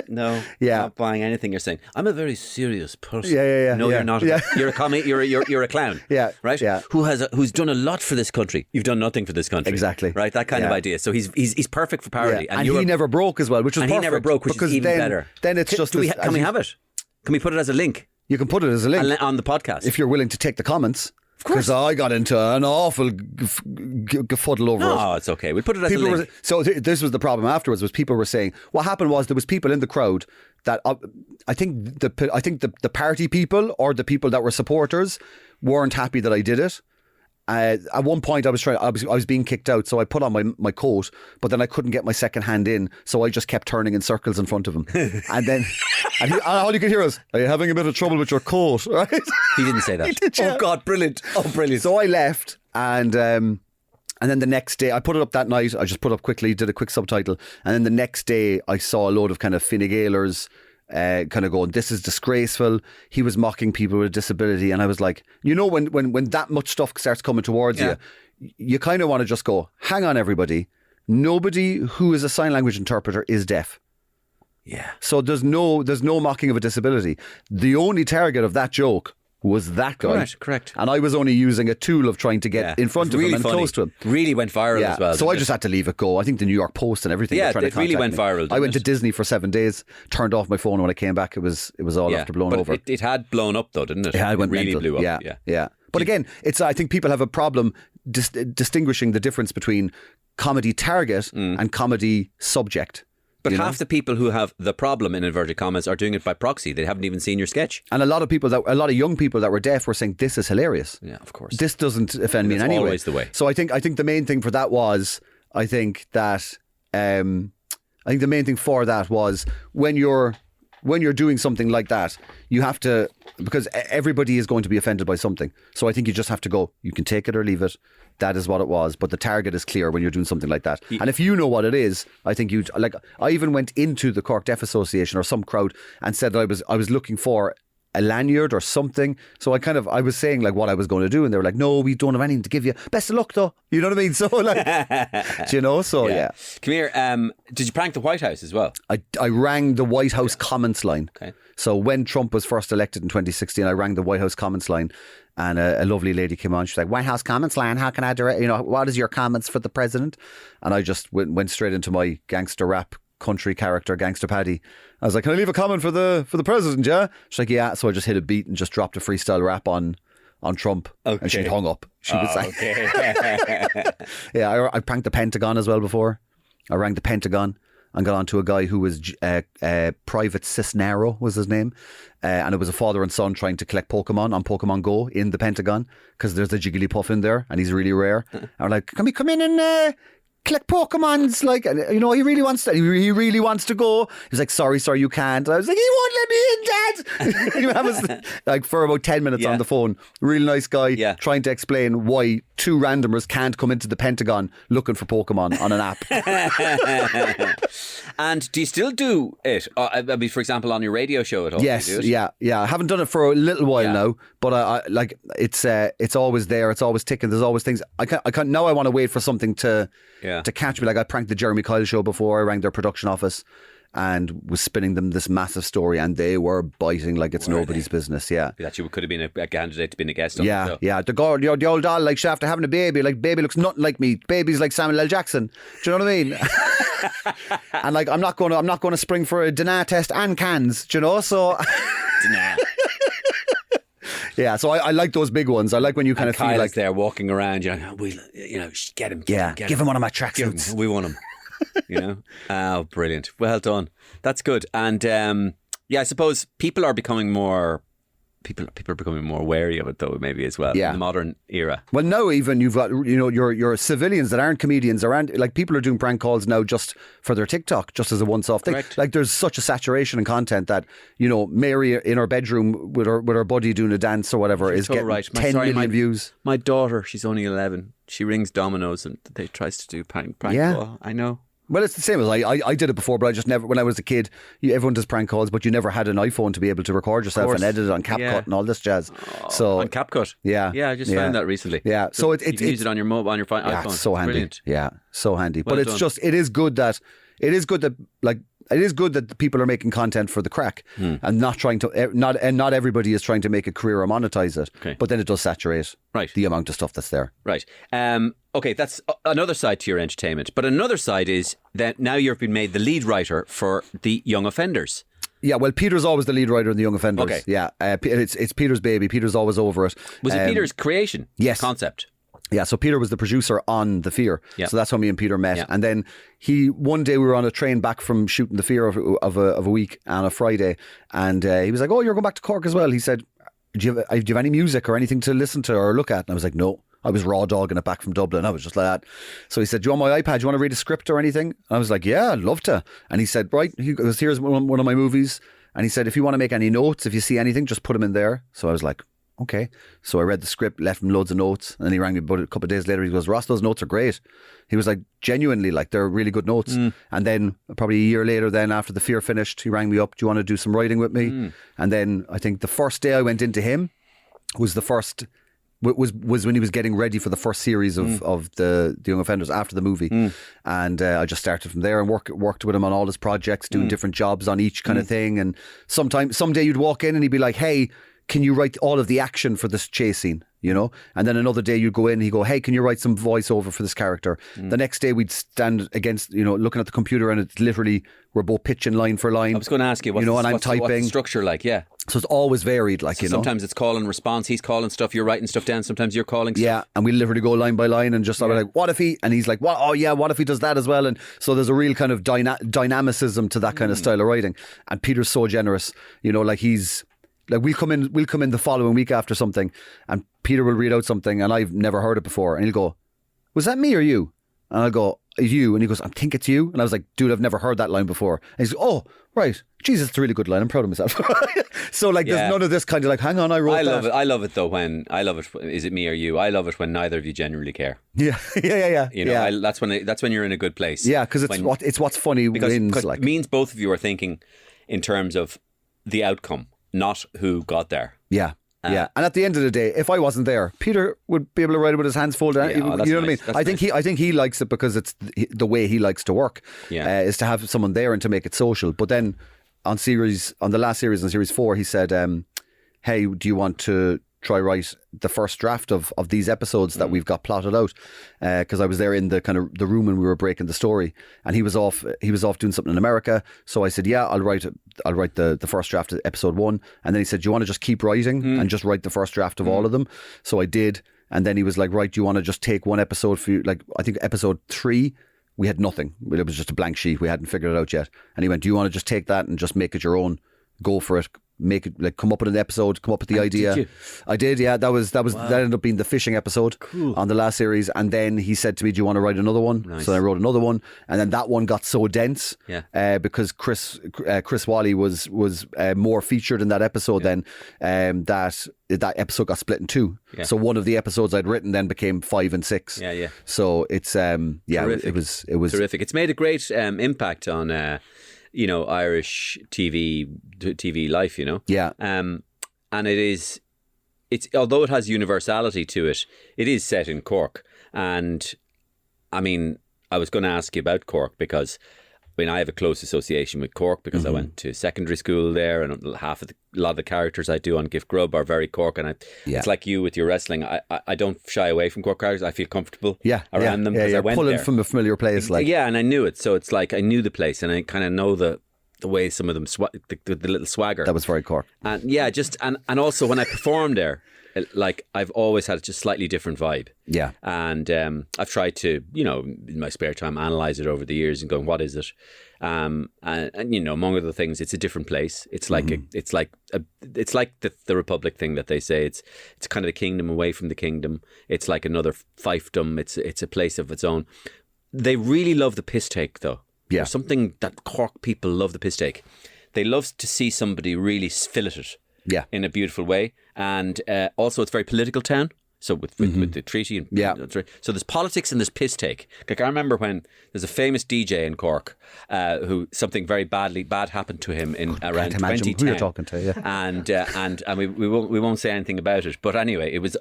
No, I'm not buying anything you're saying. I'm a very serious person. Yeah. No, you're not. You're a comic. You're a clown. Yeah, right. Yeah. Who's done a lot for this country. You've done nothing for this country. Exactly. Right. That kind of idea. So he's perfect for parody. And he never broke as well, which was perfect. And he never broke, which is even better. Then it's just. Can we have it? Can we put it as a link? You can put it as a link on the podcast if you're willing to take the comments. Because I got into an awful gefuddle over it. No, it's okay. We'll put it as a link. This was the problem afterwards, was people were saying, what happened was there was people in the crowd that I think the party people or the people that were supporters weren't happy that I did it. At one point I was being kicked out, so I put on my coat, but then I couldn't get my second hand in, so I just kept turning in circles in front of him. And all you could hear was, are you having a bit of trouble with your coat? Right? He didn't say that. He did, yeah. Oh God, brilliant. Oh, brilliant. So I left, and then the next day, I put it up that night, I just put up quickly, did a quick subtitle, and then the next day I saw a load of kind of Fine Gaelers kind of going, this is disgraceful. He was mocking people with a disability, and I was like, when that much stuff starts coming towards you, you kind of want to just go, hang on everybody, nobody who is a sign language interpreter is deaf. Yeah. So there's no mocking of a disability. The only target of that joke was that guy. Correct. And I was only using a tool of trying to get in front of him and close to him. Really went viral as well. So I just had to leave it go. I think the New York Post and everything. Yeah, were trying it to really contact went me. viral. I went to Disney for 7 days, turned off my phone, and when I came back, it was all after blown over. It had blown up though, didn't it? Yeah, it went really mental. blew up. Yeah. But again, I think people have a problem distinguishing the difference between comedy target and comedy subject. But half the people who have the problem, in inverted commas, are doing it by proxy. They haven't even seen your sketch. And a lot of young people that were deaf were saying, this is hilarious. Yeah, of course. This doesn't offend me in any way. Always the way. So I think the main thing for that was, when you're doing something like that, you have to, because everybody is going to be offended by something. So I think you just have to go, you can take it or leave it. That is what it was. But the target is clear when you're doing something like that. And if you know what it is, I think I even went into the Cork Deaf Association or some crowd and said that I was looking for a lanyard or something. So I was saying like what I was going to do, and they were like, no, we don't have anything to give you. Best of luck though. You know what I mean? So yeah. Come here. Did you prank the White House as well? I rang the White House comments line. Okay. So when Trump was first elected in 2016, I rang the White House comments line, and a lovely lady came on. She's like, White House comments line, how can I direct, what is your comments for the president? And I just went straight into my gangster rap country character, Gangster Paddy. I was like, can I leave a comment for the president, yeah? She's like, yeah. So I just hit a beat and just dropped a freestyle rap on Trump. Okay. And she hung up. She was like, yeah, I pranked the Pentagon as well before. I rang the Pentagon and got on to a guy who was Private Cisnero was his name, and it was a father and son trying to collect Pokemon on Pokemon Go in the Pentagon, because there's a Jigglypuff in there and he's really rare. And I'm like, can we come in and collect Pokemons? Like, he really wants to go. He's like, sorry, you can't. I was like, he won't let me in, Dad. I was like for about 10 minutes on the phone. Really nice guy, trying to explain why two randomers can't come into the Pentagon looking for Pokemon on an app. And do you still do it? I mean, for example, on your radio show at all? Yes, yeah. I haven't done it for a little while now, but I like it's always there. It's always ticking. There's always things. I can't now. I want to wait for something to catch me. Like I pranked the Jeremy Kyle show before. I rang their production office and was spinning them this massive story, and they were biting like it's nobody's business. Yeah, that you could have been a candidate to being a guest on the show. Yeah. The old doll, like, after having a baby, like, baby looks nothing like me. Baby's like Samuel L. Jackson. Do you know what I mean? And like, I'm not going to spring for a Dana test and cans. Do you know? So Dana. Yeah, so I like those big ones. I like when you kind of feel like they're walking around. You're like, get him. Give him one of my tracksuits. We want him. Oh, brilliant. Well done. That's good. And I suppose people are becoming more wary of it though, maybe as well. In the modern era. Well, now even you've got your civilians that aren't comedians around. Like, people are doing prank calls now just for their TikTok, just as a once-off thing. Correct. Like, there's such a saturation in content that Mary in her bedroom with her buddy doing a dance or whatever is getting 10 million views. My daughter, she's only 11. She rings Domino's and they tries to do prank call. I know. Well, it's the same as I did it before, but I just never, when I was a kid, everyone does prank calls, but you never had an iPhone to be able to record yourself and edit it on CapCut and all this jazz. So on CapCut? Yeah. Yeah, I just found that recently. Yeah. So you can use it on your mobile, on your iPhone. Yeah, it's so handy. Brilliant. Yeah, so handy. Well but it's done. just, it is good that the people are making content for the crack and not trying to, not everybody is trying to make a career or monetize it. Okay. But then it does saturate the amount of stuff that's there. Right. Okay, that's another side to your entertainment. But another side is that now you've been made the lead writer for the Young Offenders. Yeah, well, Peter's always the lead writer in the Young Offenders. Okay. Yeah, it's Peter's baby. Peter's always over it. Was it Peter's creation? Yes. Concept? Yeah, so Peter was the producer on The Fear. Yeah. So that's how me and Peter met. Yeah. And then one day we were on a train back from shooting The Fear of a week on a Friday. And he was like, oh, you're going back to Cork as well. He said, do you have any music or anything to listen to or look at? And I was like, no. I was raw dogging it back from Dublin. I was just like that. So he said, do you want my iPad? Do you want to read a script or anything? And I was like, yeah, I'd love to. And he said, right, here's one of my movies. And he said, if you want to make any notes, if you see anything, just put them in there. So I was like, okay. So I read the script, left him loads of notes. And then he rang me about a couple of days later. He goes, Ross, those notes are great. He was like, genuinely, like, they're really good notes. And then probably a year later, then after The Fear finished, he rang me up. Do you want to do some writing with me? And then I think the first day I went into him was was when he was getting ready for the first series of the Young Offenders after the movie. And I just started from there and worked with him on all his projects, doing different jobs on each kind of thing. And someday you'd walk in and he'd be like, hey, can you write all of the action for this chase scene? You know, and then another day you'd go in and he'd go, hey, can you write some voiceover for this character? The next day we'd stand against, you know, looking at the computer and it's literally, we're both pitching line for line. I was going to ask you, and I'm typing. What's the structure like? Yeah. So it's always varied, like, So sometimes it's call and response. He's calling stuff, you're writing stuff down. Sometimes you're calling stuff. Yeah, and we literally go line by line and just sort of like, what if he, and he's like, what? Oh yeah, what if he does that as well? And so there's a real kind of dynamicism to that kind of style of writing. And Peter's so generous, you know, like he's, like we'll come in the following week after something and Peter will read out something and I've never heard it before. And he'll go, was that me or you? And I'll go, you. And he goes, I think it's you. And I was like, dude, I've never heard that line before. And he's like, oh, right. Jesus, it's a really good line. I'm proud of myself. So like, there's none of this kind of like, hang on, I wrote that. I love it though when, is it me or you? I love it when neither of you genuinely care. Yeah. You know, that's when you're in a good place. Yeah, because it's what's funny wins. Like, it means both of you are thinking in terms of the outcome, not who got there. Yeah. And at the end of the day, if I wasn't there, Peter would be able to write it with his hands folded. You know what I mean? I think he likes it because it's the way he likes to work. Is to have someone there and to make it social. But then on the last series, on series 4, he said, "Hey, do you want to try write the first draft of these episodes that we've got plotted out?" Because I was there in the kind of the room when we were breaking the story, and he was off doing something in America. So I said, "Yeah, I'll write the first draft of episode 1." And then he said, "Do you want to just keep writing and just write the first draft of all of them?" So I did, and then he was like, "Right, do you want to just take one episode for you?" Like I think episode 3. We had nothing. It was just a blank sheet. We hadn't figured it out yet. And he went, "Do you want to just take that and just make it your own? Go for it. Make it, like, come up with an episode, come up with the idea." Did you? I did, yeah. That ended up being the fishing episode on the last series. And then he said to me, "Do you want to write another one?" Nice. So I wrote another one, and then that one got so dense, because Chris Wally was more featured in that episode. Then that episode got split in 2. So one of the episodes I'd written then became 5 and 6. So it's terrific. it was terrific. It's made a great impact on you know, Irish TV life, you know. And it's although it has universality to it, it is set in Cork. And I mean, I was going to ask you about Cork because I have a close association with Cork because I went to secondary school there, and a lot of the characters I do on Gift Grub are very Cork, and it's like you with your wrestling. I don't shy away from Cork characters. I feel comfortable around them because I went pulling there from a familiar place. Like, and I knew it, so it's like I knew the place, and I kind of know the way some of them the little swagger. That was very Cork. And and also when I performed there, like I've always had just slightly different vibe. And I've tried to, you know, in my spare time, analyze it over the years and going, what is it? And you know, among other things, it's a different place. It's like it's like the Republic thing that they say. It's kind of the kingdom away from the kingdom. It's like another fiefdom. It's a place of its own. They really love the piss take, though. There's something that Cork people love, the piss take. They love to see somebody really filleted. In a beautiful way. And also it's a very political town. So with the treaty. So there's politics and there's piss take. Like I remember when there's a famous DJ in Cork who something very bad happened to him in around 2010. Who you're talking to, and we won't say anything about it. But anyway, it was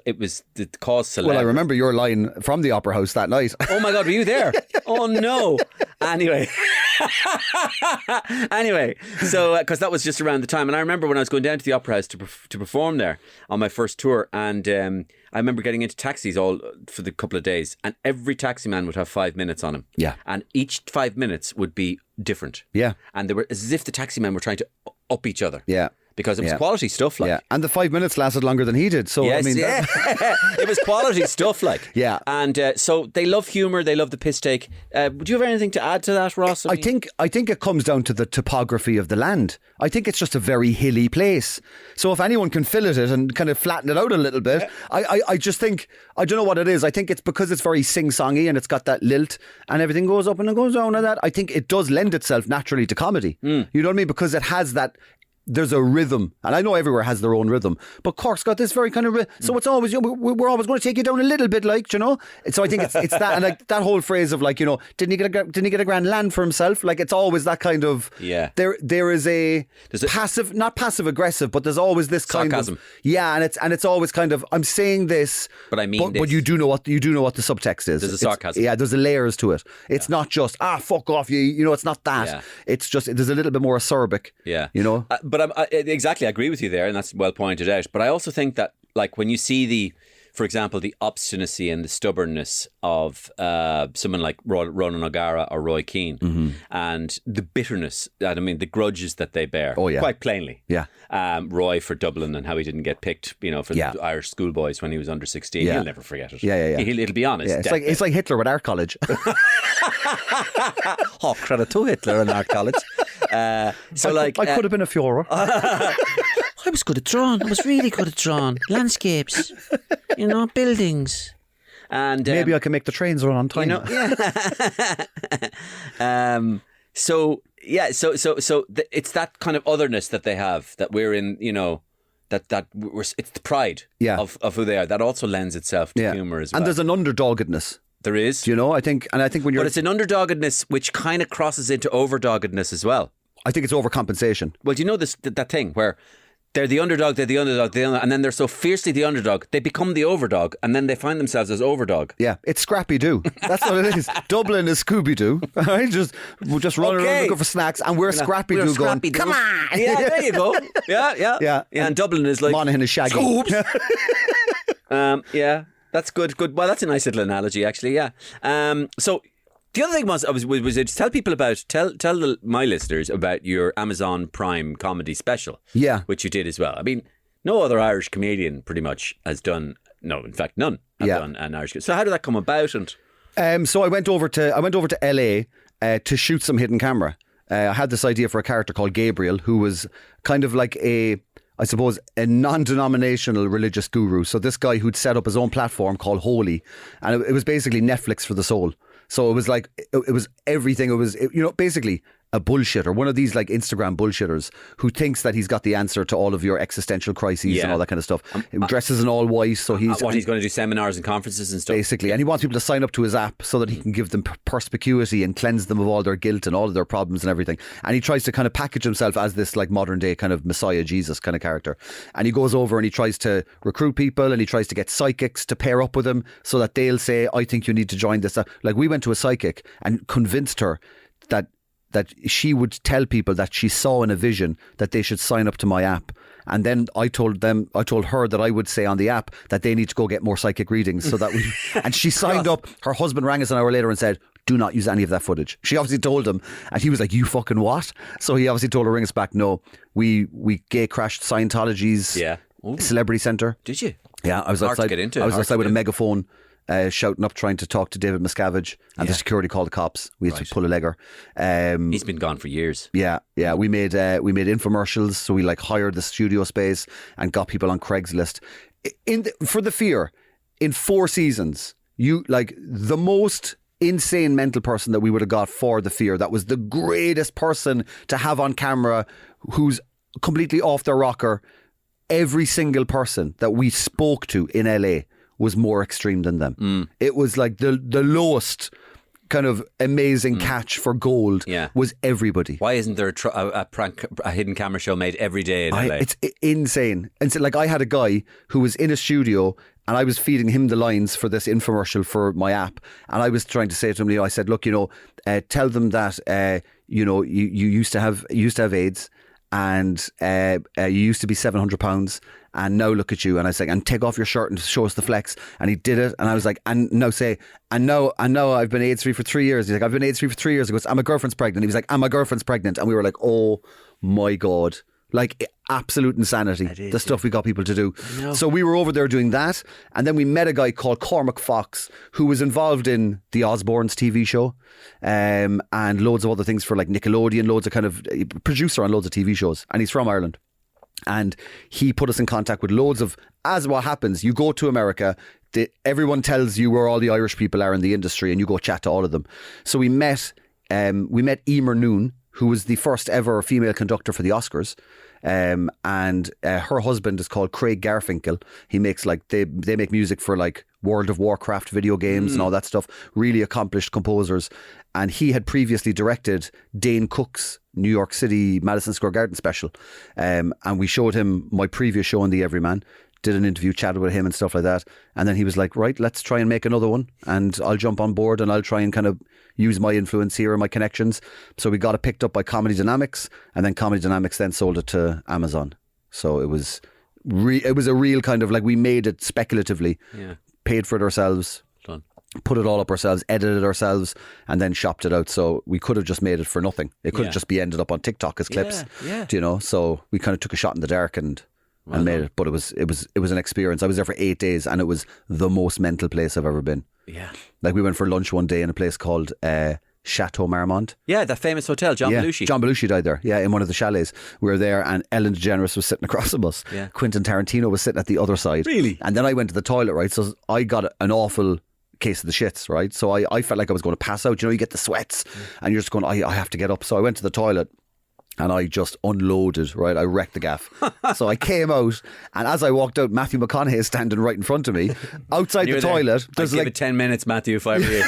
the cause celeb. Well, I remember your line from the Opera House that night. Oh my God, were you there? Oh no. Anyway, so because that was just around the time, and I remember when I was going down to the Opera House to perform there on my first tour, and I remember getting into taxis all for the couple of days, and every taxi man would have 5 minutes on him. And each 5 minutes would be different. And they were as if the taxi men were trying to up each other. Because it was quality stuff, like. And the 5 minutes lasted longer than he did. So yes, I mean, it was quality stuff, like. And so they love humour. They love the piss take. Would you have anything to add to that, Ross? I think it comes down to the topography of the land. I think it's just a very hilly place. So if anyone can fillet it and kind of flatten it out a little bit, I just think, I don't know what it is. I think it's because it's very sing-songy and it's got that lilt and everything goes up and it goes down and that. I think it does lend itself naturally to comedy. You know what I mean? Because it has that. There's a rhythm, and I know everywhere has their own rhythm, but Cork's got this very kind of so it's always, you know, we're always going to take you down a little bit, like, you know. So I think it's that, and like that whole phrase of like, you know, didn't he get a grand land for himself? Like it's always that kind of There is there's passive, not passive aggressive, but there's always this sarcasm. Kind of and it's always kind of, I'm saying this, but I mean, but you do know what the subtext is. There's a sarcasm. There's a layers to it. It's not just fuck off you. You know, it's not that. It's just there's a little bit more acerbic. You know. but I exactly, I agree with you there, and that's well pointed out. But I also think that, like, when you see for example, the obstinacy and the stubbornness of someone like Ronan O'Gara or Roy Keane, and the bitterness, I mean, the grudges that they bear, quite plainly. Yeah. Roy for Dublin and how he didn't get picked, for the Irish schoolboys when he was under 16. He'll never forget it. Yeah. It'll be honest. Yeah, it's like Hitler with art college. Oh, credit to Hitler and art college. I could have been a Führer. I was good at drawing. I was really good at drawing. Landscapes, buildings. And maybe I can make the trains run on time. So it's that kind of otherness that they have, that we're in, it's the pride of who they are. That also lends itself to humour as well. And there's an underdoggedness. There is. I think when you're... But it's an underdoggedness which kind of crosses into overdoggedness as well. I think it's overcompensation. Well, do you know that thing where they're the underdog, and then they're so fiercely the underdog, they become the overdog, and then they find themselves as overdog. Yeah, it's Scrappy-Doo. That's what it is. Dublin is Scooby-Doo. Right? We'll just run around looking for snacks, and we're Scrappy-Doo going, come on! Yeah, there you go. Yeah. And Dublin is like... Monaghan is Shaggy. Yeah, that's good. Well, that's a nice little analogy, actually, yeah. So... The other thing was to tell people about, my listeners about your Amazon Prime comedy special. Yeah. Which you did as well. I mean, no other Irish comedian pretty much has done, in fact, none have done an Irish. So how did that come about? And so I went over to LA to shoot some hidden camera. I had this idea for a character called Gabriel, who was kind of like a non-denominational religious guru. So this guy who'd set up his own platform called Haughey, and it was basically Netflix for the soul. So it was like, it was everything. It was, basically a bullshitter, one of these like Instagram bullshitters who thinks that he's got the answer to all of your existential crises and all that kind of stuff. He dresses in all white, so he's going to do seminars and conferences and stuff. Basically, and he wants people to sign up to his app so that he can give them perspicuity and cleanse them of all their guilt and all of their problems and everything. And he tries to kind of package himself as this like modern day kind of Messiah Jesus kind of character. And he goes over and he tries to recruit people and he tries to get psychics to pair up with him so that they'll say, I think you need to join this. Like, we went to a psychic and convinced her that she would tell people that she saw in a vision that they should sign up to my app. And then I told her that I would say on the app that they need to go get more psychic readings so that and she signed up. Her husband rang us an hour later and said, do not use any of that footage. She obviously told him, and he was like, you fucking what? So he obviously told her, ring us back. No, we gay crashed Scientology's celebrity centre. Did you? Yeah, I was outside. I was outside with a megaphone. Shouting up, trying to talk to David Miscavige, and the security called the cops. We had to pull a legger. He's been gone for years. Yeah. We made infomercials, so we like hired the studio space and got people on Craigslist. For the Fear, in 4 seasons, you like the most insane mental person that we would have got for the Fear. That was the greatest person to have on camera, who's completely off their rocker. Every single person that we spoke to in LA was more extreme than them. It was like the lowest kind of amazing catch for gold was everybody. Why isn't there a hidden camera show made every day in LA? It's insane. And so, like, I had a guy who was in a studio and I was feeding him the lines for this infomercial for my app, and I was trying to say to him, I said, look, tell them that you used to have AIDS, and you used to be 700 pounds, and now look at you. And I was like, and take off your shirt and show us the flex. And he did it. And I was like, and now I've been AIDS free for 3 years. He's like, I've been AIDS free for 3 years. He goes, and my girlfriend's pregnant. He was like, and my girlfriend's pregnant. And we were like, oh my God. Like, absolute insanity, the stuff we got people to do. So we were over there doing that, and then we met a guy called Cormac Fox, who was involved in the Osbournes TV show, and loads of other things for like Nickelodeon, loads of kind of producer on loads of TV shows, and he's from Ireland. And he put us in contact with loads of, as what happens, you go to America, everyone tells you where all the Irish people are in the industry, and you go chat to all of them. So we met Emer Noon, who was the first ever female conductor for the Oscars. And her husband is called Craig Garfinkel. He makes like, they make music for like World of Warcraft video games and all that stuff. Really accomplished composers. And he had previously directed Dane Cook's New York City Madison Square Garden special. And we showed him my previous show on The Everyman. did an interview, chatted with him and stuff like that. And then he was like, right, let's try and make another one. And I'll jump on board and I'll try and kind of use my influence here and my connections. So we got it picked up by Comedy Dynamics, and then Comedy Dynamics then sold it to Amazon. So it was a real kind of like, we made it speculatively, paid for it ourselves, put it all up ourselves, edited it ourselves, and then shopped it out. So we could have just made it for nothing. It could have just ended up on TikTok as clips. Do you know? So we kind of took a shot in the dark and made it. But it was an experience. I was there for 8 days, and it was the most mental place I've ever been. Yeah. Like, we went for lunch one day in a place called Chateau Marmont. Yeah, that famous hotel, John Belushi. John Belushi died there, in one of the chalets. We were there, and Ellen DeGeneres was sitting across from us. Yeah. Quentin Tarantino was sitting at the other side. Really? And then I went to the toilet, right? So I got an awful case of the shits, right? So I felt like I was going to pass out. You know, you get the sweats and you're just going, I have to get up. So I went to the toilet and I just unloaded, right? I wrecked the gaff. So I came out, and as I walked out, Matthew McConaughey is standing right in front of me outside the toilet. I'd give it 10 minutes, Matthew, if I were you.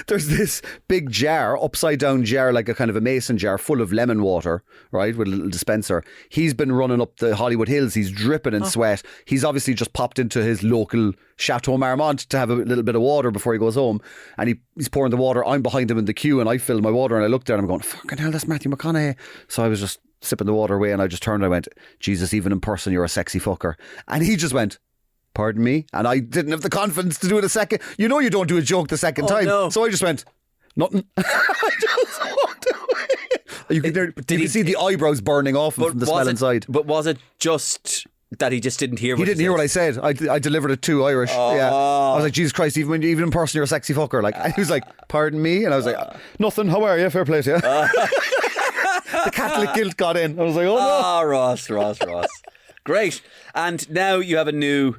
There's this big jar, upside down jar, like a kind of a mason jar full of lemon water, right, with a little dispenser. He's been running up the Hollywood Hills. He's dripping in sweat. He's obviously just popped into his local Chateau Marmont to have a little bit of water before he goes home. And he's pouring the water. I'm behind him in the queue, and I filled my water, and I looked down and I'm going, fucking hell, that's Matthew McConaughey. So I was just sipping the water away, and I just turned and I went, Jesus, even in person, you're a sexy fucker. And he just went, pardon me? And I didn't have the confidence to do it a second. You know, you don't do a joke the second time. No. So I just went, nothing. I just walked away. You could see the eyebrows burning off him from the smell inside. But was it just that he just didn't hear what he didn't hear what I said? I delivered it too Irish. Yeah. I was like, Jesus Christ, even in person, you're a sexy fucker. Like, and he was like, pardon me? And I was like, nothing, how are you? Fair play to you. The Catholic guilt got in. I was like, oh no. Ross. Great. And now you have a new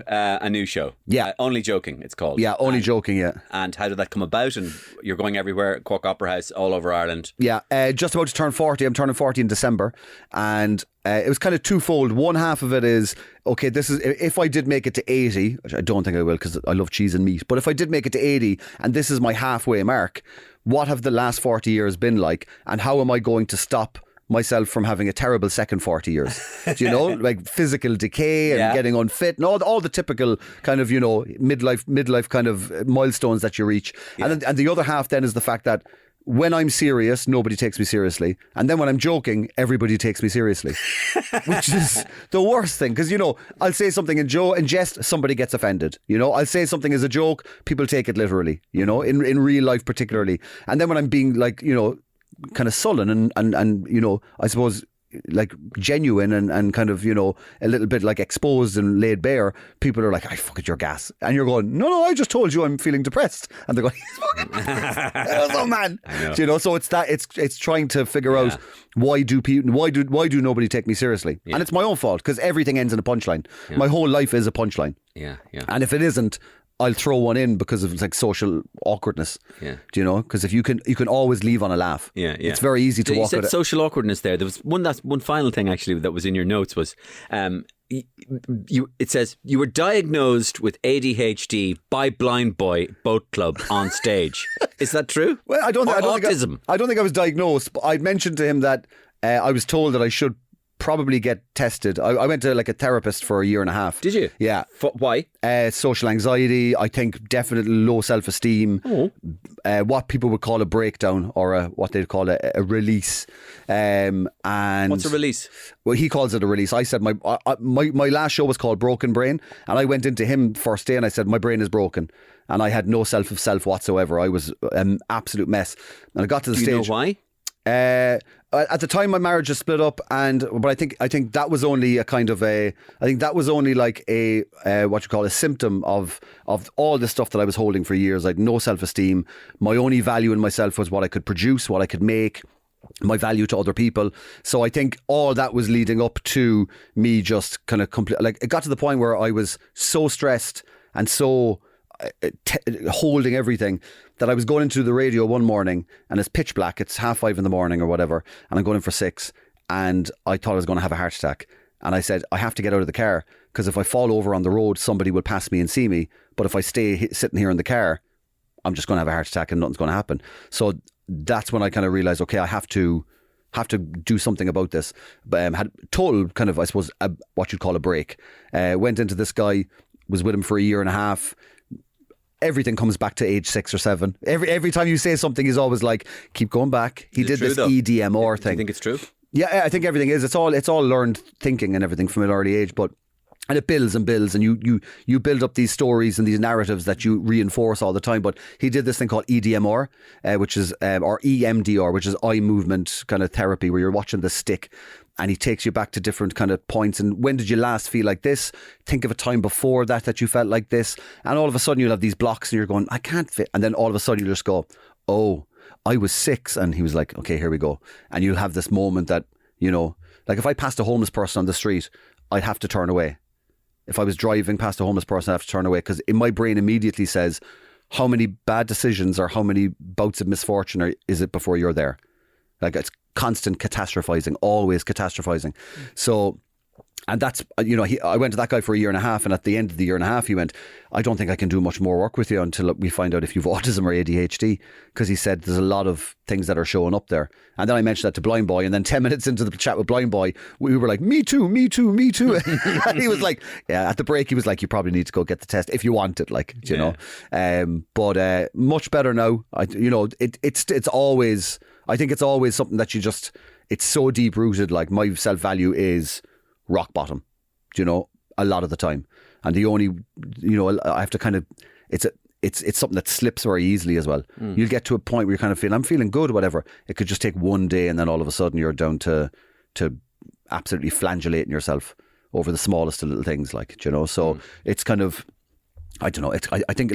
show. Yeah. Only Joking, it's called. Yeah, Only Joking, yeah. And how did that come about? And you're going everywhere, Cork Opera House, all over Ireland. Yeah, just about to turn 40. I'm turning 40 in December. And it was kind of twofold. One half of it is, okay, this is, if I did make it to 80, which I don't think I will because I love cheese and meat, but if I did make it to 80 and this is my halfway mark, what have the last 40 years been like? And how am I going to stop myself from having a terrible second 40 years? Do you know, like physical decay and getting unfit and all the typical kind of, you know, midlife kind of milestones that you reach. And the other half then is the fact that when I'm serious, nobody takes me seriously. And then when I'm joking, everybody takes me seriously. Which is the worst thing. Because, you know, I'll say something in jest, somebody gets offended. You know, I'll say something as a joke, people take it literally, you know, in real life particularly. And then when I'm being like, you know, kind of sullen and you know, I suppose like genuine and kind of, you know, a little bit like exposed and laid bare, people are like, I fuck it, your gas. And you're going, no, I just told you I'm feeling depressed. And they're going, he's fucking depressed. Oh man. You know, so it's trying to figure out why do nobody take me seriously? And it's my own fault because everything ends in a punchline. My whole life is a punchline. And if it isn't, I'll throw one in because of like social awkwardness. Do you know? Because if you can always leave on a laugh. It's very easy to walk out. You said social awkwardness there. There was one final thing actually that was in your notes was it says you were diagnosed with ADHD by Blind Boy Boat Club on stage. Is that true? Well, I don't autism. think I don't think I was diagnosed, but I mentioned to him that I was told that I should probably get tested. I went to like a therapist for a year and a half. Did you? Yeah. Why? Social anxiety. I think definitely low self-esteem. What people would call a breakdown or what they'd call a release. And what's a release? Well, he calls it a release. I said my last show was called Broken Brain, and I went into him first day and I said my brain is broken. And I had no self of self whatsoever. I was an absolute mess. And I got to the stage. Do you know why? At the time my marriage is split up, but I think that was only like a what you call a symptom of all the stuff that I was holding for years. I had no self-esteem. My only value in myself was what I could produce, what I could make, my value to other people. So I think all that was leading up to me just kind of like it got to the point where I was so stressed and so holding everything that I was going into the radio one morning and it's pitch black, it's 5:30 in the morning or whatever, and I'm going in for 6 and I thought I was going to have a heart attack, and I said I have to get out of the car because if I fall over on the road somebody will pass me and see me, but if I stay sitting here in the car I'm just going to have a heart attack and nothing's going to happen. So that's when I kind of realised, okay, I have to have to do something about this. But had total kind of, I suppose, what you'd call a break. Went into this guy, was with him for a year and a half. Everything comes back to age 6 or 7. Every time you say something, he's always like, keep going back. He did this EDMR thing. Do you think it's true? Yeah, I think everything is. It's all learned thinking and everything from an early age, and it builds and builds, and you build up these stories and these narratives that you reinforce all the time. But he did this thing called EDMR, which is or EMDR, which is eye movement kind of therapy, where you're watching the stick, and he takes you back to different kind of points. And when did you last feel like this? Think of a time before that you felt like this, and all of a sudden you'll have these blocks, and you're going, I can't fit, and then all of a sudden you just go, oh, I was 6, and he was like, okay, here we go, and you'll have this moment that, you know, like if I passed a homeless person on the street, I'd have to turn away. If I was driving past a homeless person, I'd have to turn away, because in my brain immediately says, how many bad decisions or how many bouts of misfortune is it before you're there? Like, it's constant catastrophizing, always catastrophizing. So, and that's, you know, I went to that guy for a year and a half, and at the end of the year and a half, he went, I don't think I can do much more work with you until we find out if you've autism or ADHD, because he said there's a lot of things that are showing up there. And then I mentioned that to Blind Boy, and then 10 minutes into the chat with Blind Boy, we were like, me too. And he was like, yeah, at the break, he was like, you probably need to go get the test if you want it, like, you know. But much better now. It's always, I think it's always something that it's so deep rooted. Like, my self-value is rock bottom, you know, a lot of the time. And the only, you know, I have to kind of, it's something that slips very easily as well. You'll get to a point where you kind of feel, I'm feeling good, whatever. It could just take one day, and then all of a sudden you're down to absolutely flagellating yourself over the smallest of little things, like, you know. So it's kind of, I don't know. I think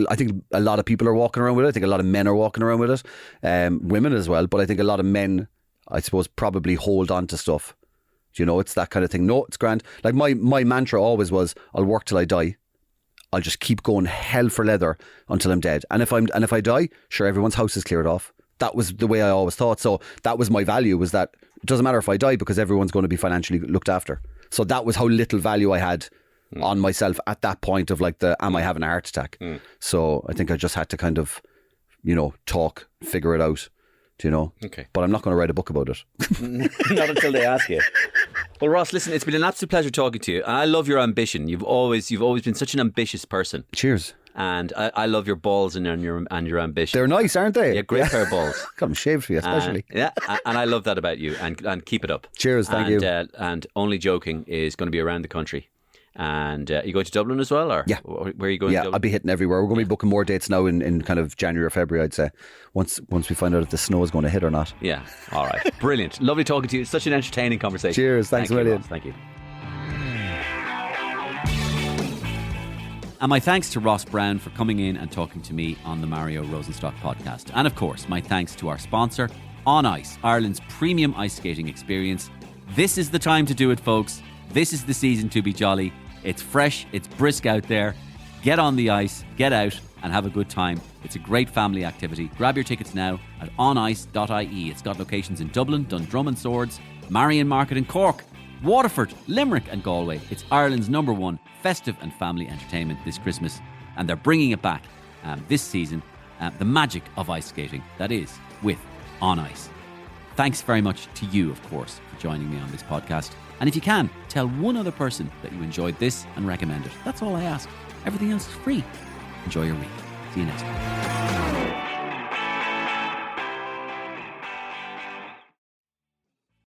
a lot of people are walking around with it. I think a lot of men are walking around with it, women as well. But I think a lot of men, I suppose, probably hold on to stuff. You know, it's that kind of thing. No, it's grand. Like, my mantra always was, I'll work till I die. I'll just keep going hell for leather until I'm dead. And if I die, sure, everyone's house is cleared off. That was the way I always thought. So that was my value, was that it doesn't matter if I die, because everyone's going to be financially looked after. So that was how little value I had on myself at that point of, like, am I having a heart attack? So I think I just had to kind of, you know, talk, figure it out. You know, okay. But I'm not going to write a book about it. Not until they ask you. Well, Ross, listen, it's been an absolute pleasure talking to you. And I love your ambition. You've always been such an ambitious person. Cheers. And I love your balls and your ambition. They're nice, aren't they? Yeah, great pair of balls. Got them shaved for you, especially. Yeah, and I love that about you. And keep it up. Cheers, thank you. And Only Joking is going to be around the country. And you going to Dublin as well, or yeah, where are you going? Yeah, I'll be hitting everywhere. We're going to be booking more dates now in kind of January or February, I'd say. Once we find out if the snow is going to hit or not. Yeah, all right, brilliant, lovely talking to you. Such an entertaining conversation. Cheers, thanks a million. Ross, thank you. And my thanks to Ross Brown for coming in and talking to me on the Mario Rosenstock podcast. And of course, my thanks to our sponsor, On Ice, Ireland's premium ice skating experience. This is the time to do it, folks. This is the season to be jolly. It's fresh, it's brisk out there. Get on the ice, get out, and have a good time. It's a great family activity. Grab your tickets now at onice.ie. It's got locations in Dublin, Dundrum and Swords, Marion Market in Cork, Waterford, Limerick and Galway. It's Ireland's #1 festive and family entertainment this Christmas, and they're bringing it back this season. The magic of ice skating, that is, with On Ice. Thanks very much to you, of course, for joining me on this podcast. And if you can, tell one other person that you enjoyed this and recommend it. That's all I ask. Everything else is free. Enjoy your week. See you next week.